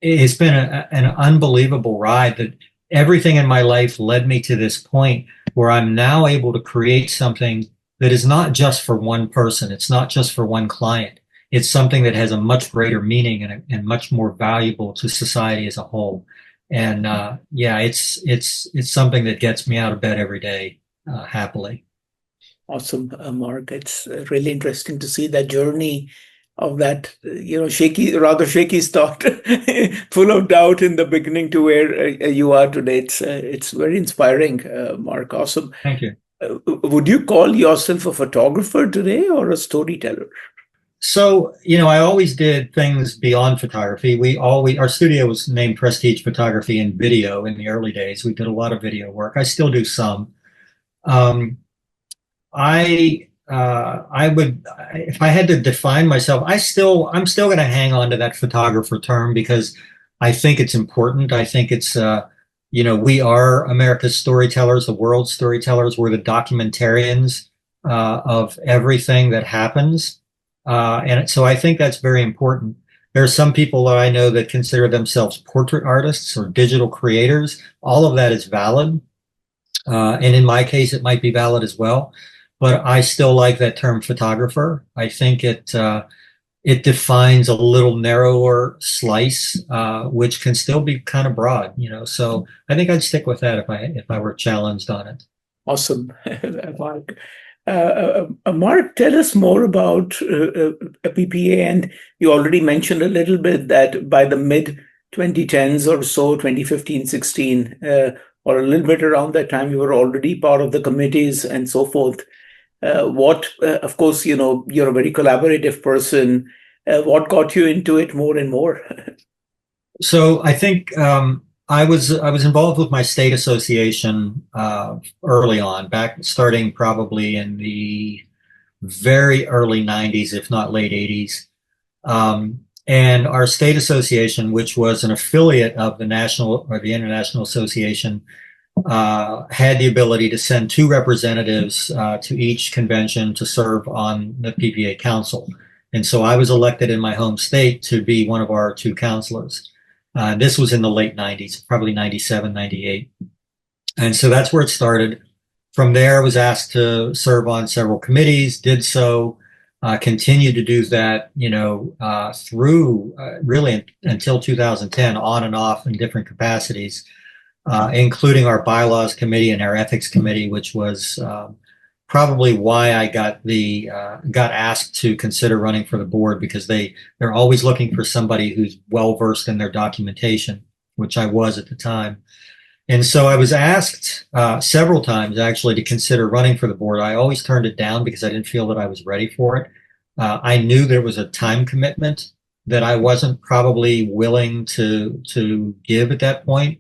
it's been an unbelievable ride. That everything in my life led me to this point where I'm now able to create something that is not just for one person. It's not just for one client. It's something that has a much greater meaning and much more valuable to society as a whole. And it's something that gets me out of bed every day happily. Awesome, Mark. It's really interesting to see that journey of that, rather shaky start, full of doubt in the beginning, to where you are today. It's very inspiring, Mark. Awesome. Thank you. Would you call yourself a photographer today or a storyteller? So, I always did things beyond photography. Our studio was named Prestige Photography and Video in the early days. We did a lot of video work. I still do some. I would, if I had to define myself, I'm still going to hang on to that photographer term, because I think it's important. I think it's, we are America's storytellers, the world's storytellers. We're the documentarians of everything that happens. And so I think that's very important. There are some people that I know that consider themselves portrait artists or digital creators. All of that is valid. And in my case, it might be valid as well. But I still like that term photographer. I think it defines a little narrower slice, which can still be kind of broad, So I think I'd stick with that if I were challenged on it. Awesome, Mark. Mark, tell us more about PPA. And you already mentioned a little bit that by the mid 2010s or so, 2015, 16, or a little bit around that time, you were already part of the committees and so forth. Of course, you're a very collaborative person. What got you into it more and more? So I think I was involved with my state association early on, starting probably in the very early 90s, if not late 80s. And our state association, which was an affiliate of the national or the international association, had the ability to send two representatives to each convention to serve on the PPA council. And so I was elected in my home state to be one of our two counselors. This was in the late 90s, probably 97, 98. And so that's where it started. From there, I was asked to serve on several committees, did so, continued to do that, through really until 2010, on and off in different capacities, including our bylaws committee and our ethics committee, which was probably why I got asked to consider running for the board, because they're always looking for somebody who's well versed in their documentation, which I was at the time. And so I was asked several times actually to consider running for the board. I always turned it down because I didn't feel that I was ready for it. I knew there was a time commitment that I wasn't probably willing to give at that point.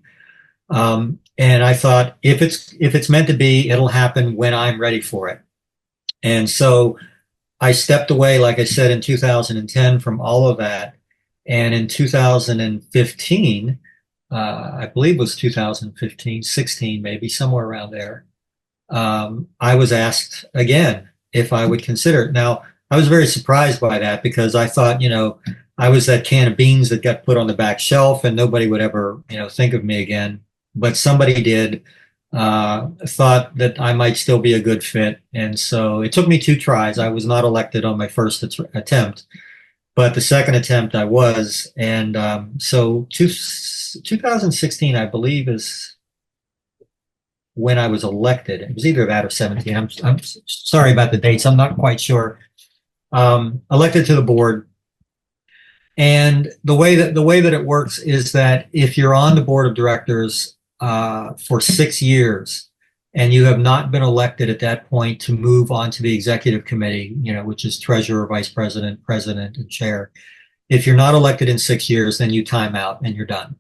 And I thought, if it's meant to be, it'll happen when I'm ready for it. And so I stepped away, like I said, in 2010 from all of that. And in 2015, I believe it was 2015, 16, maybe somewhere around there, I was asked again if I would consider it. Now, I was very surprised by that, because I thought, I was that can of beans that got put on the back shelf and nobody would ever, think of me again. But somebody did, thought that I might still be a good fit. And so it took me 2 tries. I was not elected on my first attempt, but the second attempt I was. And so 2016, I believe, is when I was elected. It was either that or 17. I'm sorry about the dates. I'm not quite sure. Elected to the board. And the way that it works is that if you're on the board of directors for 6 years and you have not been elected at that point to move on to the executive committee, which is treasurer, vice president, president, and chair. If you're not elected in 6 years, then you time out and you're done.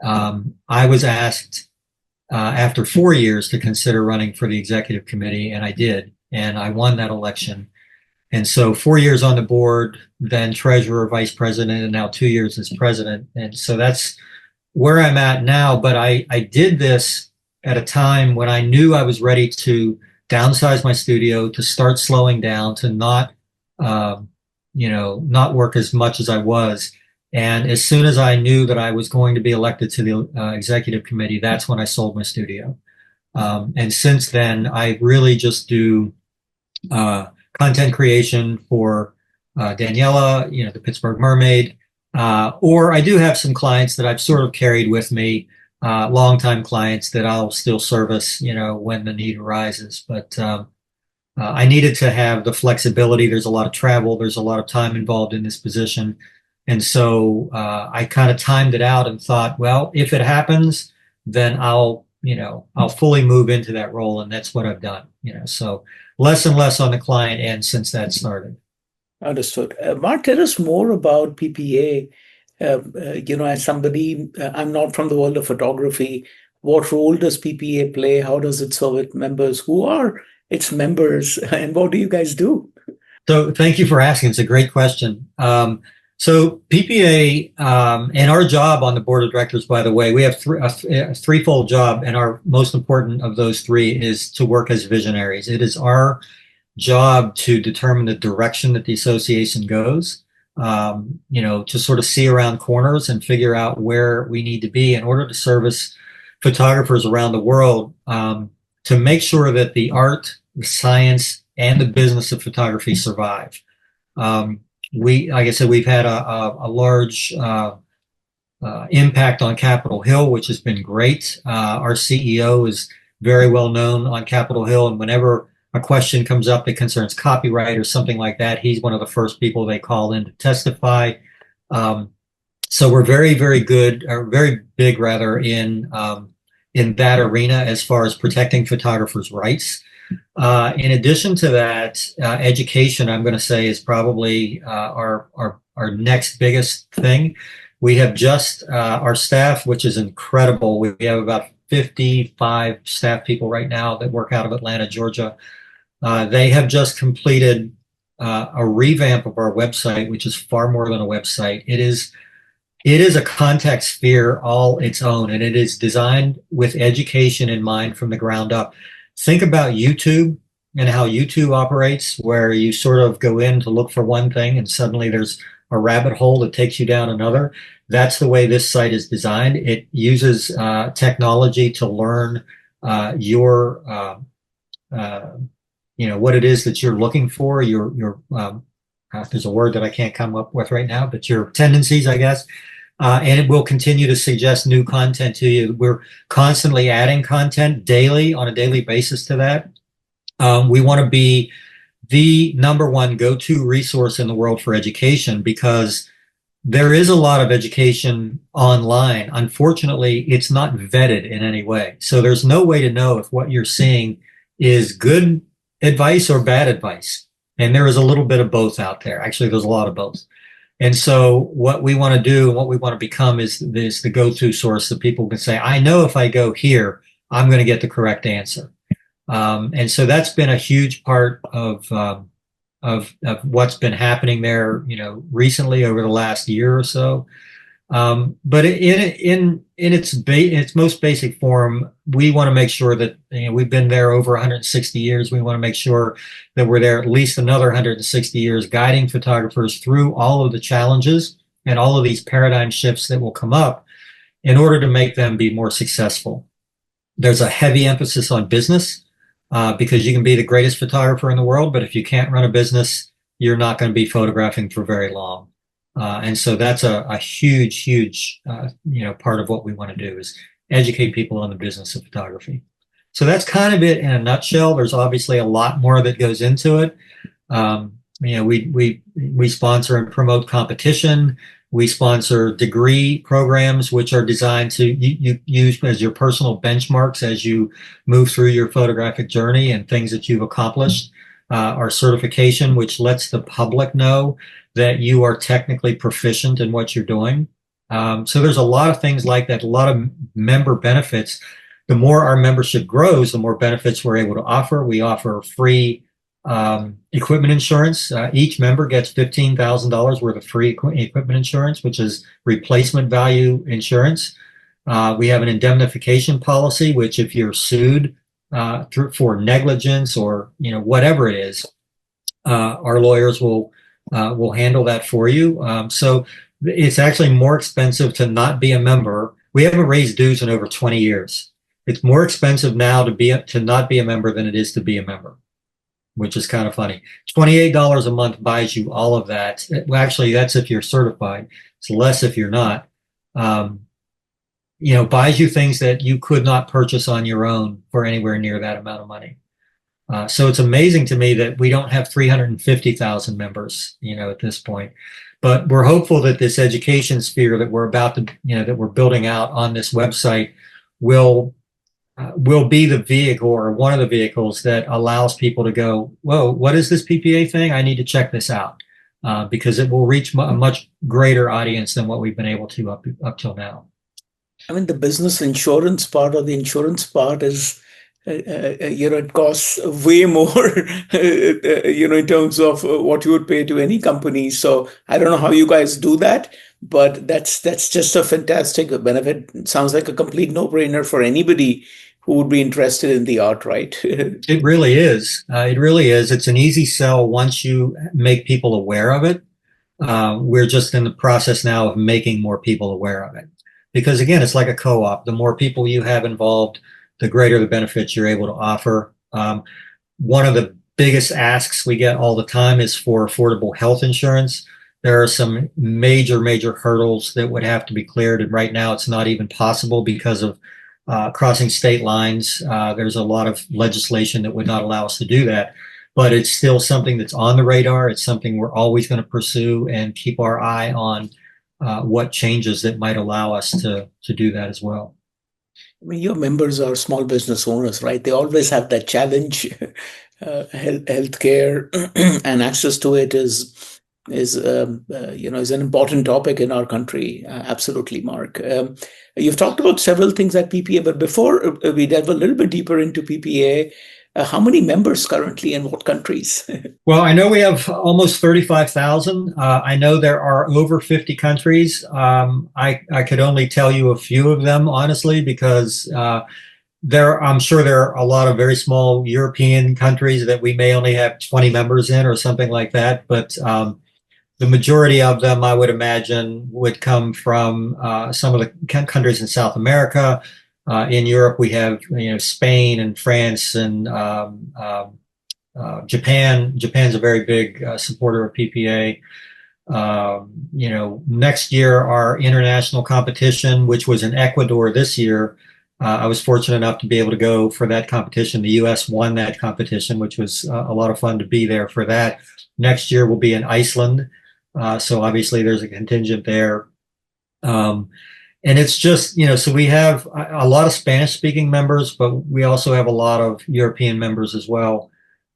I was asked after 4 years to consider running for the executive committee, and I did, and I won that election. And so 4 years on the board, then treasurer, vice president, and now 2 years as president. And so that's where I'm at now. But I did this at a time when I knew I was ready to downsize my studio, to start slowing down, to not work as much as I was. And as soon as I knew that I was going to be elected to the executive committee, that's when I sold my studio. And since then, I really just do content creation for Daniela, the Pittsburgh Mermaid, or I do have some clients that I've sort of carried with me, longtime clients that I'll still service, when the need arises. But I needed to have the flexibility. There's a lot of travel. There's a lot of time involved in this position. And so I kind of timed it out and thought, well, if it happens, then I'll fully move into that role. And that's what I've done, so less and less on the client end since that started. Understood. Mark, tell us more about PPA. As somebody, I'm not from the world of photography. What role does PPA play? How does it serve its members? Who are its members? And what do you guys do? So thank you for asking. It's a great question. So PPA, and our job on the board of directors, by the way, we have a threefold job, and our most important of those 3 is to work as visionaries. It is our job to determine the direction that the association goes, to sort of see around corners and figure out where we need to be in order to service photographers around the world, to make sure that the art, the science, and the business of photography survive. Like I said, we've had a large impact on Capitol Hill, which has been great. Our CEO is very well known on Capitol Hill, and whenever a question comes up that concerns copyright or something like that, he's one of the first people they call in to testify. So we're very, very good, or very big rather, in that arena as far as protecting photographers' rights. In addition to that, education, I'm going to say, is probably our next biggest thing. We have just our staff, which is incredible. We have about 55 staff people right now that work out of Atlanta, Georgia. They have just completed a revamp of our website, which is far more than a website. It is a contact sphere all its own, and it is designed with education in mind from the ground up. Think about YouTube and how YouTube operates, where you sort of go in to look for one thing and suddenly there's a rabbit hole that takes you down another. That's the way this site is designed. It uses technology to learn your, what it is that you're looking for, there's a word that I can't come up with right now, but your tendencies, I guess. And it will continue to suggest new content to you. We're constantly adding content daily on a daily basis to that. We want to be the number one go-to resource in the world for education because there is a lot of education online. Unfortunately, it's not vetted in any way. So there's no way to know if what you're seeing is good advice or bad advice. And there is a little bit of both out there. Actually, there's a lot of both. And so what we want to do and what we want to become is the go-to source that people can say, I know if I go here, I'm going to get the correct answer. And so that's been a huge part of what's been happening there, recently over the last year or so. But in its most basic form, we want to make sure that we've been there over 160 years. We want to make sure that we're there at least another 160 years, guiding photographers through all of the challenges and all of these paradigm shifts that will come up in order to make them be more successful. There's a heavy emphasis on business because you can be the greatest photographer in the world, but if you can't run a business, you're not going to be photographing for very long. And so that's a huge, part of what we want to do is educate people on the business of photography. So that's kind of it in a nutshell. There's obviously a lot more that goes into it. We sponsor and promote competition. We sponsor degree programs, which are designed to you use as your personal benchmarks as you move through your photographic journey and things that you've accomplished. Our certification, which lets the public know that you are technically proficient in what you're doing. So there's a lot of things like that, a lot of member benefits. The more our membership grows, the more benefits we're able to offer. We offer free equipment insurance. Each member gets $15,000 worth of free equipment insurance, which is replacement value insurance. We have an indemnification policy, which if you're sued for negligence or whatever it is, our lawyers will handle that for you. So it's actually more expensive to not be a member. We haven't raised dues in over 20 years. It's more expensive now to not be a member than it is to be a member, which is kind of funny. $28 a month buys you all of that. Well, actually, that's if you're certified. It's less if you're not. Buys you things that you could not purchase on your own for anywhere near that amount of money. So it's amazing to me that we don't have 350,000 members, at this point. But we're hopeful that this education sphere that we're about to, that we're building out on this website will be the vehicle or one of the vehicles that allows people to go, whoa, what is this PPA thing? I need to check this out because it will reach a much greater audience than what we've been able to up till now. I mean, the business insurance part or the insurance part is, it costs way more, in terms of what you would pay to any company. So I don't know how you guys do that, but that's just a fantastic benefit. It sounds like a complete no-brainer for anybody who would be interested in the art, right? It really is. It really is. It's an easy sell once you make people aware of it. We're just in the process now of making more people aware of it. Because again, it's like a co-op. The more people you have involved, the greater the benefits you're able to offer. One of the biggest asks we get all the time is for affordable health insurance. There are some major hurdles that would have to be cleared. And right now it's not even possible because of crossing state lines. There's a lot of legislation that would not allow us to do that. But it's still something that's on the radar. It's something we're always going to pursue and keep our eye on what changes that might allow us to do that as well. I mean, your members are small business owners, right? They always have that challenge. Healthcare and access to it is an important topic in our country. Absolutely, Mark. You've talked about several things at PPA, but before we delve a little bit deeper into PPA, How many members currently and what countries? Well, I know we have almost 35,000. I know there are over 50 countries. I could only tell you a few of them, honestly, because I'm sure there are a lot of very small European countries that we may only have 20 members in or something like that. But the majority of them, I would imagine, would come from some of the countries in South America. In Europe, we have Spain and France and Japan. Japan's a very big supporter of PPA. Next year, our international competition, which was in Ecuador this year, I was fortunate enough to be able to go for that competition. The U.S. won that competition, which was a lot of fun to be there for that. Next year will be in Iceland. So obviously there's a contingent there. And it's just, so we have a lot of Spanish speaking members, but we also have a lot of European members as well.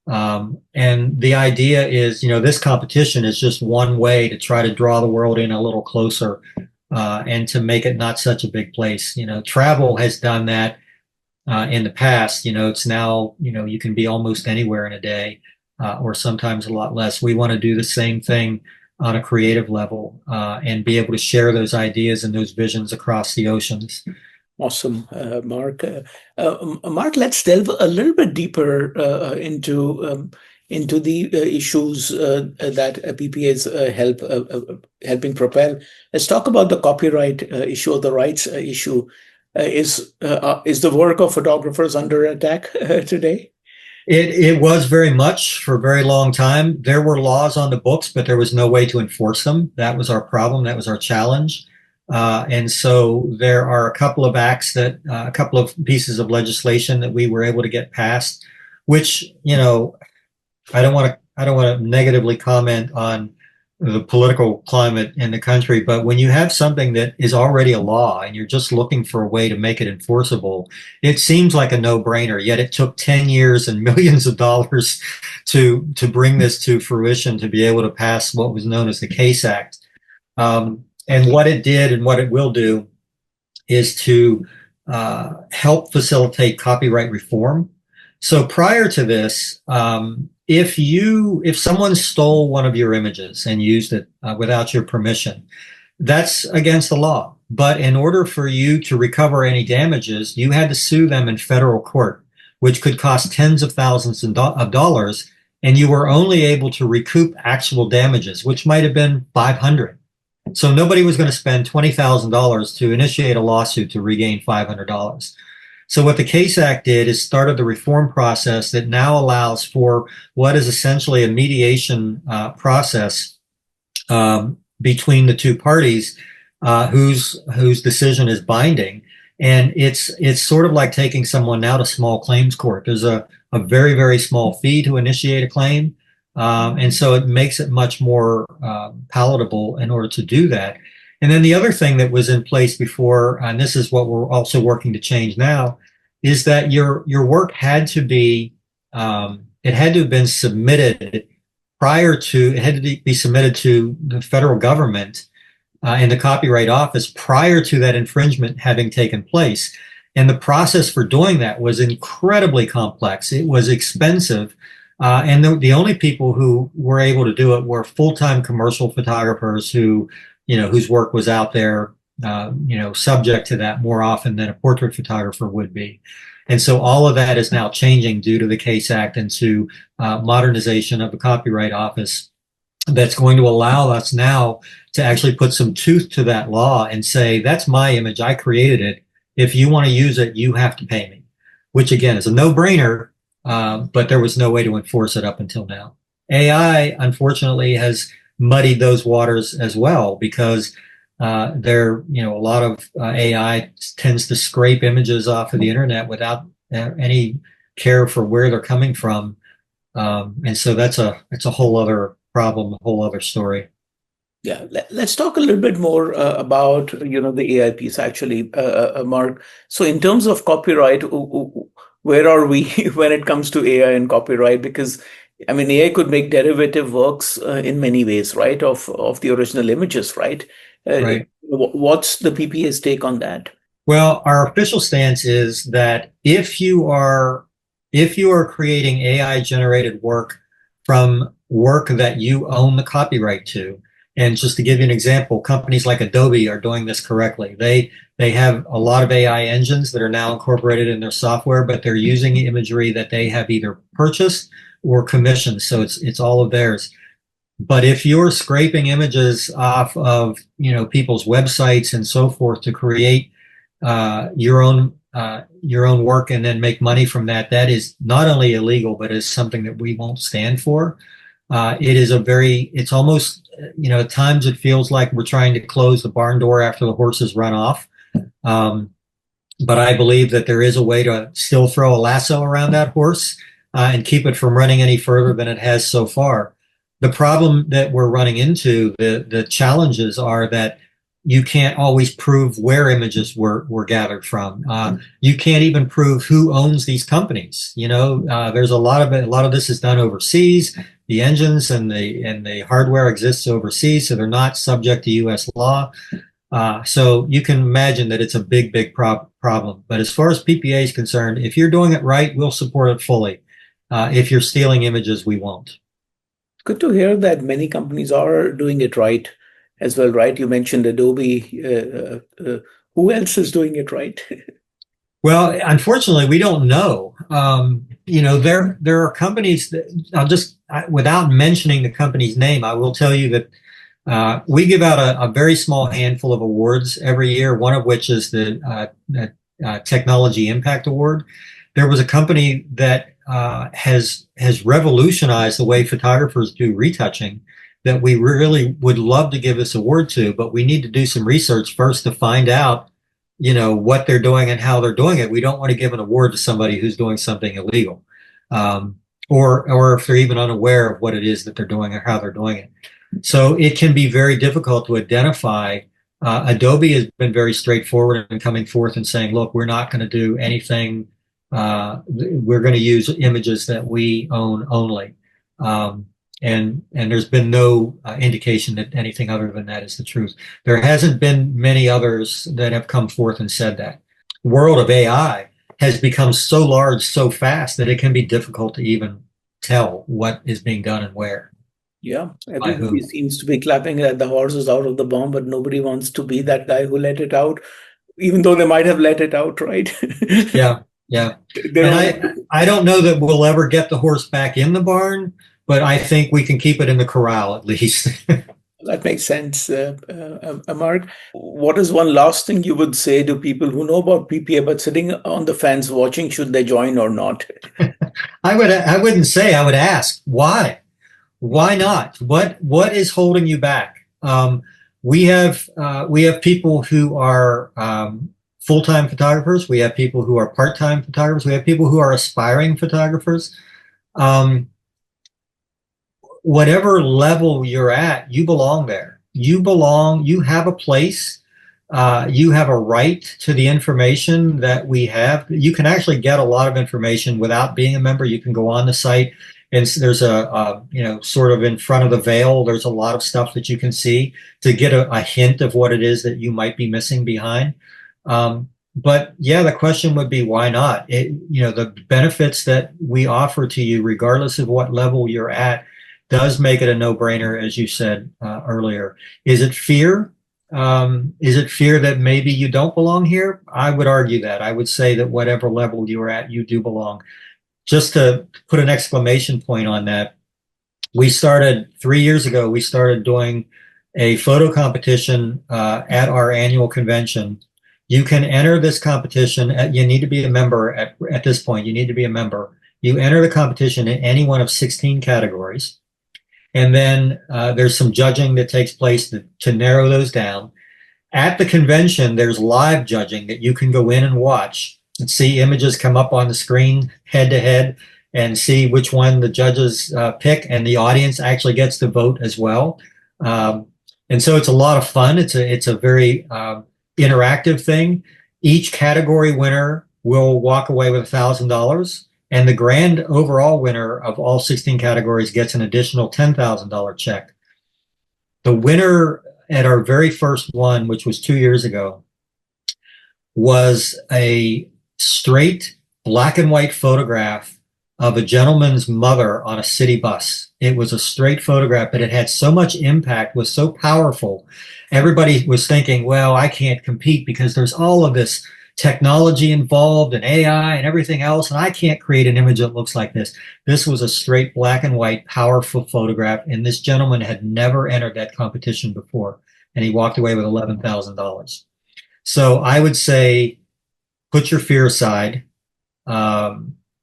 And the idea is, this competition is just one way to try to draw the world in a little closer, and to make it not such a big place. Travel has done that, in the past. It's now, you can be almost anywhere in a day, or sometimes a lot less. We want to do the same thing on a creative level, and be able to share those ideas and those visions across the oceans. Awesome, Mark. Mark, let's delve a little bit deeper into the issues that PPA is helping propel. Let's talk about the copyright issue or the rights issue. Is the work of photographers under attack today? It was very much for a very long time. There were laws on the books, but there was no way to enforce them. That was our problem. That was our challenge. And so there are a couple of acts a couple of pieces of legislation that we were able to get passed, which, I don't want to negatively comment on the political climate in the country, but when you have something that is already a law and you're just looking for a way to make it enforceable, it seems like a no-brainer. Yet it took 10 years and millions of dollars to bring this to fruition, to be able to pass what was known as the CASE Act. And what it did and what it will do is to help facilitate copyright reform. So prior to this, if someone stole one of your images and used it without your permission, that's against the law. But in order for you to recover any damages, you had to sue them in federal court, which could cost tens of thousands of dollars, and you were only able to recoup actual damages, which might have been $500. So nobody was going to spend $20,000 to initiate a lawsuit to regain $500. So what the CASE Act did is started the reform process that now allows for what is essentially a mediation process between the two parties, whose decision is binding. And it's sort of like taking someone now to small claims court. There's a very, very small fee to initiate a claim. And so it makes it much more palatable in order to do that. And then the other thing that was in place before, and this is what we're also working to change now, is that your work had to be, it had to have been submitted it had to be submitted to the federal government and the Copyright Office prior to that infringement having taken place. And the process for doing that was incredibly complex. It was expensive. And the only people who were able to do it were full-time commercial photographers whose work was out there, subject to that more often than a portrait photographer would be. And so all of that is now changing due to the CASE Act and to modernization of the Copyright Office. That's going to allow us now to actually put some tooth to that law and say, that's my image, I created it. If you want to use it, you have to pay me, which again is a no-brainer, but there was no way to enforce it up until now. AI, unfortunately, has muddied those waters as well, because a lot of AI tends to scrape images off of the internet without any care for where they're coming from. And so it's a whole other problem, a whole other story. Yeah, let's talk a little bit more about the AI piece, actually, Mark. So in terms of copyright, where are we when it comes to AI and copyright? Because I mean, AI could make derivative works in many ways, right, of the original images, right? Right. What's the PPA's take on that? Well, our official stance is that if you are if you are creating AI generated work from work that you own the copyright to, and just to give you an example, companies like Adobe are doing this correctly. They have a lot of AI engines that are now incorporated in their software, but they're using imagery that they have either purchased or commissioned, so it's all of theirs. But if you're scraping images off of people's websites and so forth to create your own work and then make money from that, that is not only illegal, but is something that we won't stand for. It's almost, at times it feels like we're trying to close the barn door after the horses run off. But I believe that there is a way to still throw a lasso around that horse and keep it from running any further than it has so far. The problem that we're running into, the challenges are that you can't always prove where images were gathered from. You can't even prove who owns these companies. There's a lot of it. A lot of this is done overseas. The engines and the hardware exists overseas, so they're not subject to U.S. law. So you can imagine that it's a big problem. But as far as PPA is concerned, if you're doing it right, we'll support it fully. If you're stealing images, we won't. Good to hear that many companies are doing it right as well, right? You mentioned Adobe. Who else is doing it right? Well, unfortunately, we don't know. There are companies that without mentioning the company's name, I will tell you that we give out a very small handful of awards every year, one of which is the Technology Impact Award. There was a company that has revolutionized the way photographers do retouching that we really would love to give this award to, but we need to do some research first to find out, what they're doing and how they're doing it. We don't want to give an award to somebody who's doing something illegal, or if they're even unaware of what it is that they're doing or how they're doing it. So it can be very difficult to identify. Adobe has been very straightforward in coming forth and saying, look, we're not going to do anything. We're going to use images that we own only. And there's been no indication that anything other than that is the truth. There hasn't been many others that have come forth and said that. The world of AI has become so large so fast that it can be difficult to even tell what is being done and where. Yeah, everybody seems to be clapping that the horse is out of the bomb, but nobody wants to be that guy who let it out, even though they might have let it out, right? Yeah. And I don't know that we'll ever get the horse back in the barn, but I think we can keep it in the corral at least. That makes sense. Mark, what is one last thing you would say to people who know about PPA but sitting on the fence watching, should they join or not? I wouldn't say, I would ask, why? Why not? What is holding you back? We have people who are full-time photographers. We have people who are part-time photographers. We have people who are aspiring photographers. Whatever level you're at, you belong there. You have a place. You have a right to the information that we have. You can actually get a lot of information without being a member. You can go on the site and there's sort of in front of the veil, there's a lot of stuff that you can see to get a hint of what it is that you might be missing behind. But yeah, the question would be, why not? The benefits that we offer to you, regardless of what level you're at, does make it a no-brainer, as you said earlier. Is it fear? Is it fear that maybe you don't belong here? I would argue that. I would say that whatever level you're at, you do belong. Just to put an exclamation point on that, 3 years ago, we started doing a photo competition at our annual convention. You can enter this competition. You need to be a member at this point. You need to be a member. You enter the competition in any one of 16 categories. And then there's some judging that takes place to narrow those down. At the convention, there's live judging that you can go in and watch and see images come up on the screen head to head and see which one the judges pick, and the audience actually gets to vote as well. And so it's a lot of fun. It's a very interactive thing. Each category winner will walk away with $1,000. And the grand overall winner of all 16 categories gets an additional $10,000 check. The winner at our very first one, which was 2 years ago, was a straight black and white photograph of a gentleman's mother on a city bus. It was a straight photograph, but it had so much impact, was so powerful. Everybody was thinking, well, I can't compete because there's all of this technology involved and AI and everything else, and I can't create an image that looks like this. This was a straight black and white, powerful photograph, and this gentleman had never entered that competition before, and he walked away with $11,000. So I would say, put your fear aside,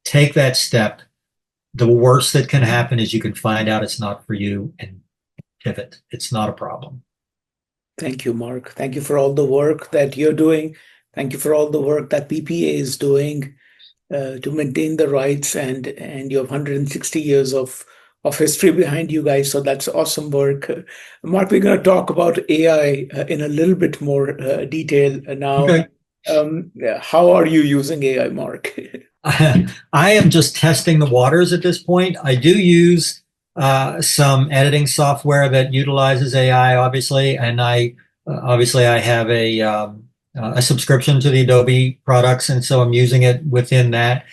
take that step. The worst that can happen is you can find out it's not for you and pivot. It's not a problem. Thank you, Mark. Thank you for all the work that you're doing. Thank you for all the work that PPA is doing to maintain the rights, and you have 160 years of history behind you guys. So that's awesome work. Mark, we're going to talk about AI in a little bit more detail now. Okay. How are you using AI, Mark? I am just testing the waters at this point. I do use some editing software that utilizes AI, obviously, and I have a subscription to the Adobe products, and so I'm using it within that.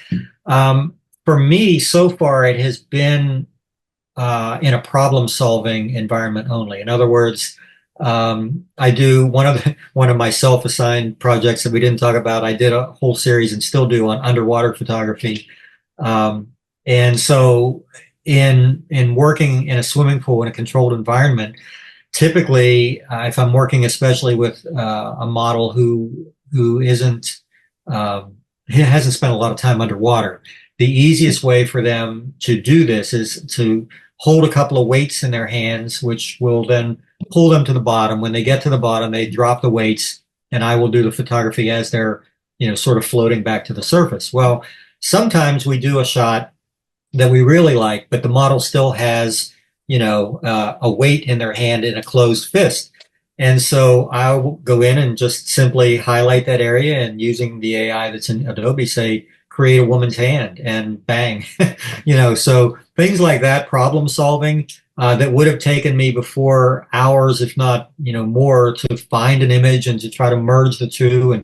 For me, so far, it has been in a problem-solving environment only. In other words, I do one of my self-assigned projects that we didn't talk about. I did a whole series and still do on underwater photography, and so in working in a swimming pool in a controlled environment, typically, if I'm working especially with a model who isn't hasn't spent a lot of time underwater, the easiest way for them to do this is to hold a couple of weights in their hands, which will then pull them to the bottom. When they get to the bottom, they drop the weights, and I will do the photography as they're, sort of floating back to the surface. Well, sometimes we do a shot that we really like, but the model still has, a weight in their hand in a closed fist. And so I'll go in and just simply highlight that area, and using the AI that's in Adobe, say, create a woman's hand, and bang, so things like that, problem solving, that would have taken me before hours, if not, more, to find an image and to try to merge the two. And,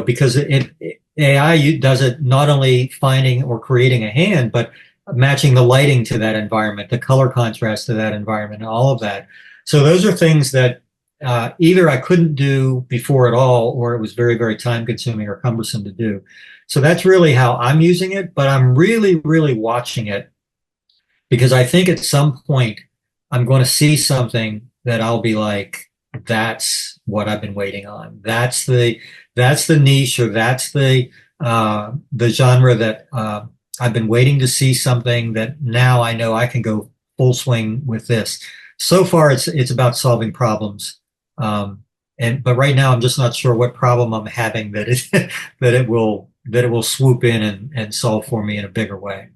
because AI does it not only finding or creating a hand, but matching the lighting to that environment, the color contrast to that environment, and all of that. So those are things that either I couldn't do before at all, or it was very, very time consuming or cumbersome to do. So that's really how I'm using it, but I'm really, really watching it, because I think at some point I'm going to see something that I'll be like, that's what I've been waiting on. That's the niche, or that's the genre that I've been waiting to see, something that now I know I can go full swing with this. So far, it's about solving problems, but right now I'm just not sure what problem I'm having that it will swoop in and solve for me in a bigger way.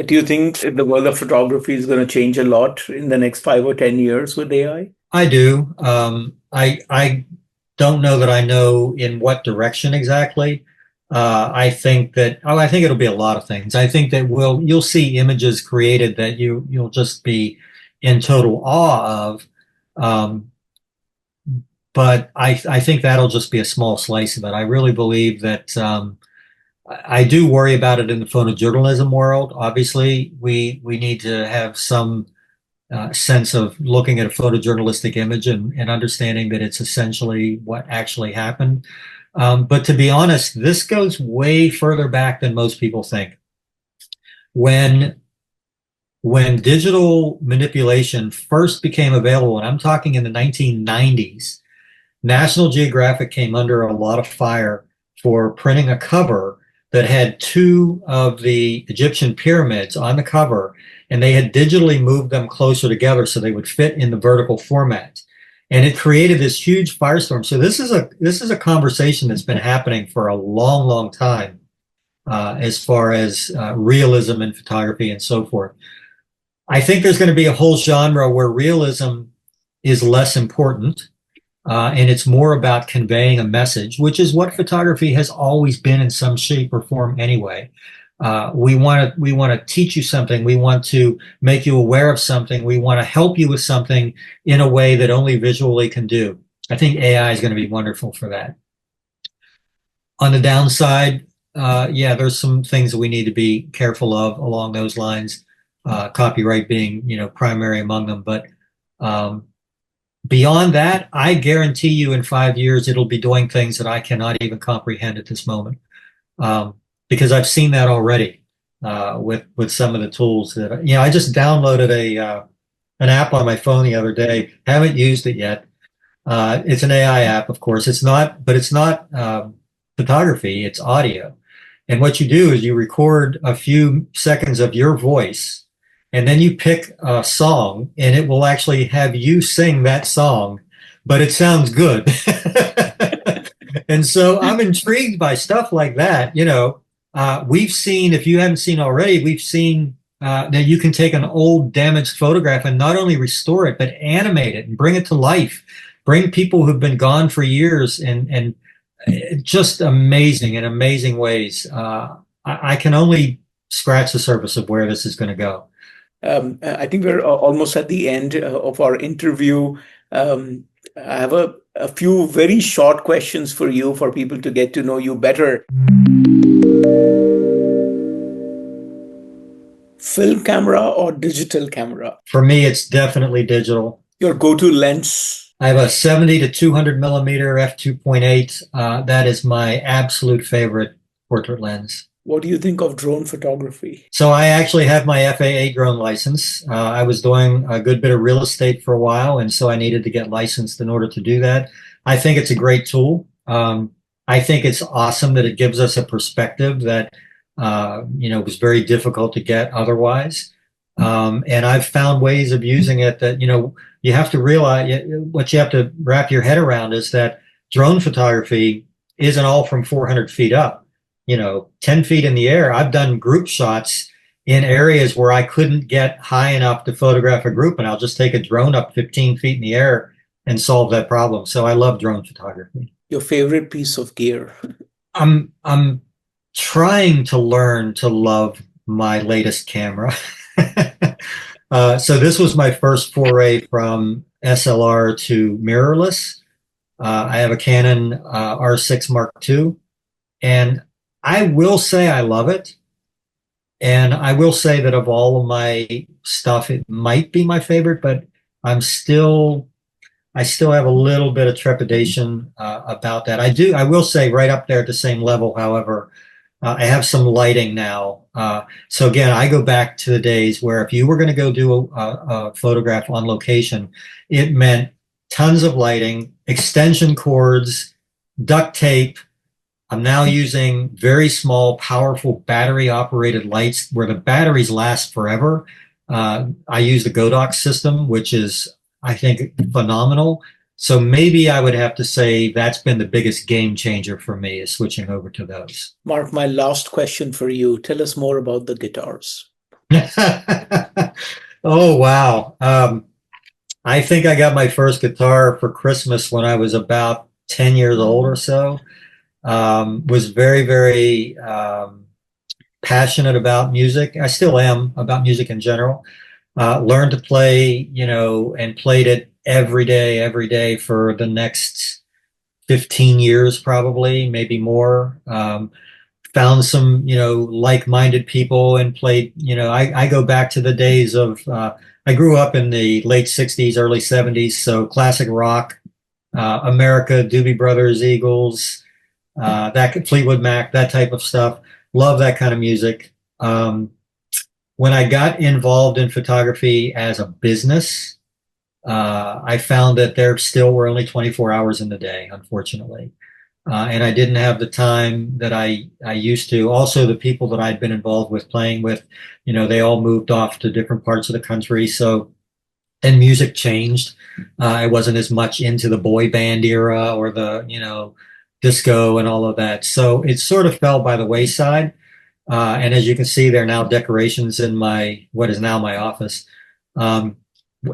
Do you think the world of photography is going to change a lot in the next 5 or 10 years with AI? I do. I don't know that I know in what direction exactly. I think it'll be a lot of things. I think that you'll see images created that you'll just be in total awe of. But I think that'll just be a small slice of it. I really believe that I do worry about it in the photojournalism world. Obviously, we need to have some sense of looking at a photojournalistic image and understanding that it's essentially what actually happened. But to be honest, this goes way further back than most people think. When digital manipulation first became available, and I'm talking in the 1990s, National Geographic came under a lot of fire for printing a cover that had two of the Egyptian pyramids on the cover, and they had digitally moved them closer together so they would fit in the vertical format. And it created this huge firestorm. So this is a conversation that's been happening for a long, long time, as far as realism in photography and so forth. I think there's going to be a whole genre where realism is less important, and it's more about conveying a message, which is what photography has always been in some shape or form anyway. We want to teach you something. We want to make you aware of something. We want to help you with something in a way that only visually can do. I think AI is going to be wonderful for that. On the downside, yeah, there's some things that we need to be careful of along those lines, copyright being, primary among them. But um, beyond that, I guarantee you in 5 years, it'll be doing things that I cannot even comprehend at this moment. Um, because I've seen that already with some of the tools that, I just downloaded an app on my phone the other day. Haven't used it yet. It's an AI app, of course. It's not photography, it's audio. And what you do is you record a few seconds of your voice, and then you pick a song, and it will actually have you sing that song, but it sounds good. And so I'm intrigued by stuff like that. We've seen, if you haven't seen already, we've seen that you can take an old damaged photograph and not only restore it, but animate it and bring it to life, bring people who've been gone for years and just amazing in amazing ways. I can only scratch the surface of where this is going to go. I think we're almost at the end of our interview. I have a few very short questions for you for people to get to know you better. Film camera or digital camera? For me, it's definitely digital. Your go-to lens? I have a 70 to 200 millimeter f2.8. That is my absolute favorite portrait lens. What do you think of drone photography? So I actually have my FAA drone license. I was doing a good bit of real estate for a while, and so I needed to get licensed in order to do that. I think it's a great tool. I think it's awesome that it gives us a perspective that, was very difficult to get otherwise. And I've found ways of using it that, you have to realize what you have to wrap your head around is that drone photography isn't all from 400 feet up. 10 feet in the air. I've done group shots in areas where I couldn't get high enough to photograph a group, and I'll just take a drone up 15 feet in the air and solve that problem. So I love drone photography. Your favorite piece of gear? I'm trying to learn to love my latest camera. So this was my first foray from SLR to mirrorless. I have a Canon R6 Mark II, and I will say I love it. And I will say that of all of my stuff, it might be my favorite, but I still have a little bit of trepidation about that. I will say right up there at the same level, however, I have some lighting now. So again, I go back to the days where if you were going to go do a photograph on location, it meant tons of lighting, extension cords, duct tape. I'm now using very small, powerful battery-operated lights where the batteries last forever. I use the Godox system, which is, I think, phenomenal. So maybe I would have to say that's been the biggest game changer for me is switching over to those. Mark, my last question for you. Tell us more about the guitars. Oh, wow. I think I got my first guitar for Christmas when I was about 10 years old or so. Was very, very passionate about music. I still am about music in general. Learned to play, and played it every day for the next 15 years, probably, maybe more. Found some, like-minded people and played, I go back to the days of, I grew up in the late 60s, early 70s. So classic rock, America, Doobie Brothers, Eagles, that Fleetwood Mac, that type of stuff. Love that kind of music. When I got involved in photography as a business, I found that there still were only 24 hours in the day, unfortunately. And I didn't have the time that I used to. Also, the people that I'd been involved with playing with, they all moved off to different parts of the country. So, and music changed. I wasn't as much into the boy band era or the, disco and all of that. So it sort of fell by the wayside. And as you can see, there are now decorations in what is now my office.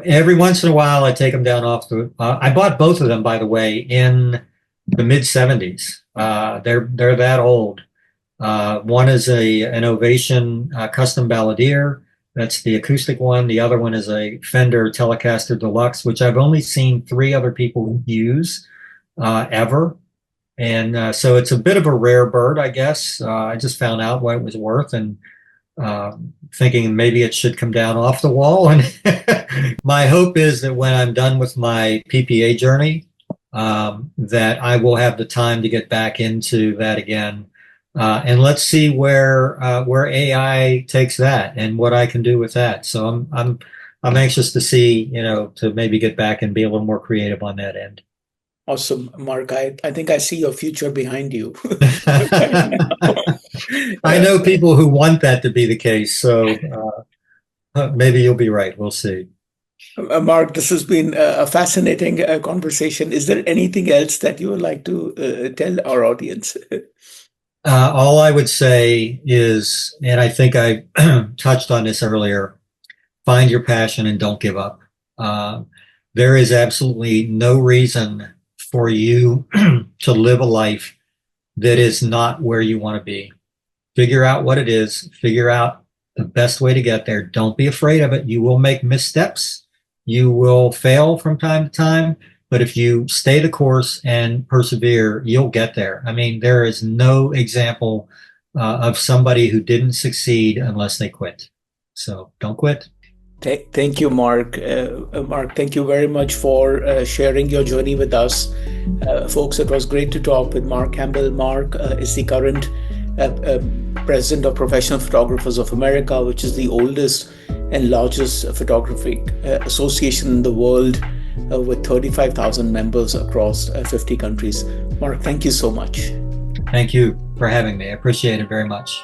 Every once in a while, I take them down off I bought both of them, by the way, in the mid 70s. They're that old. One is an Ovation custom balladeer. That's the acoustic one. The other one is a Fender Telecaster Deluxe, which I've only seen 3 other people use ever. And so it's a bit of a rare bird, I guess. I just found out what it was worth, and thinking maybe it should come down off the wall. And my hope is that when I'm done with my PPA journey, that I will have the time to get back into that again. And let's see where AI takes that and what I can do with that. So I'm anxious to see, to maybe get back and be a little more creative on that end. Awesome, Mark. I think I see your future behind you. I know people who want that to be the case, so maybe you'll be right. We'll see. Mark, this has been a fascinating conversation. Is there anything else that you would like to tell our audience? All I would say is, and I think I touched on this earlier, find your passion and don't give up. There is absolutely no reason for you to live a life that is not where you want to be. Figure out what it is, figure out the best way to get there. Don't be afraid of it. You will make missteps. You will fail from time to time. But if you stay the course and persevere, you'll get there. I mean, there is no example of somebody who didn't succeed unless they quit. So don't quit. Thank you, Mark. Mark, thank you very much for sharing your journey with us. Folks, it was great to talk with Mark Campbell. Mark is the current president of Professional Photographers of America, which is the oldest and largest photography association in the world, with 35,000 members across 50 countries. Mark, thank you so much. Thank you for having me. I appreciate it very much.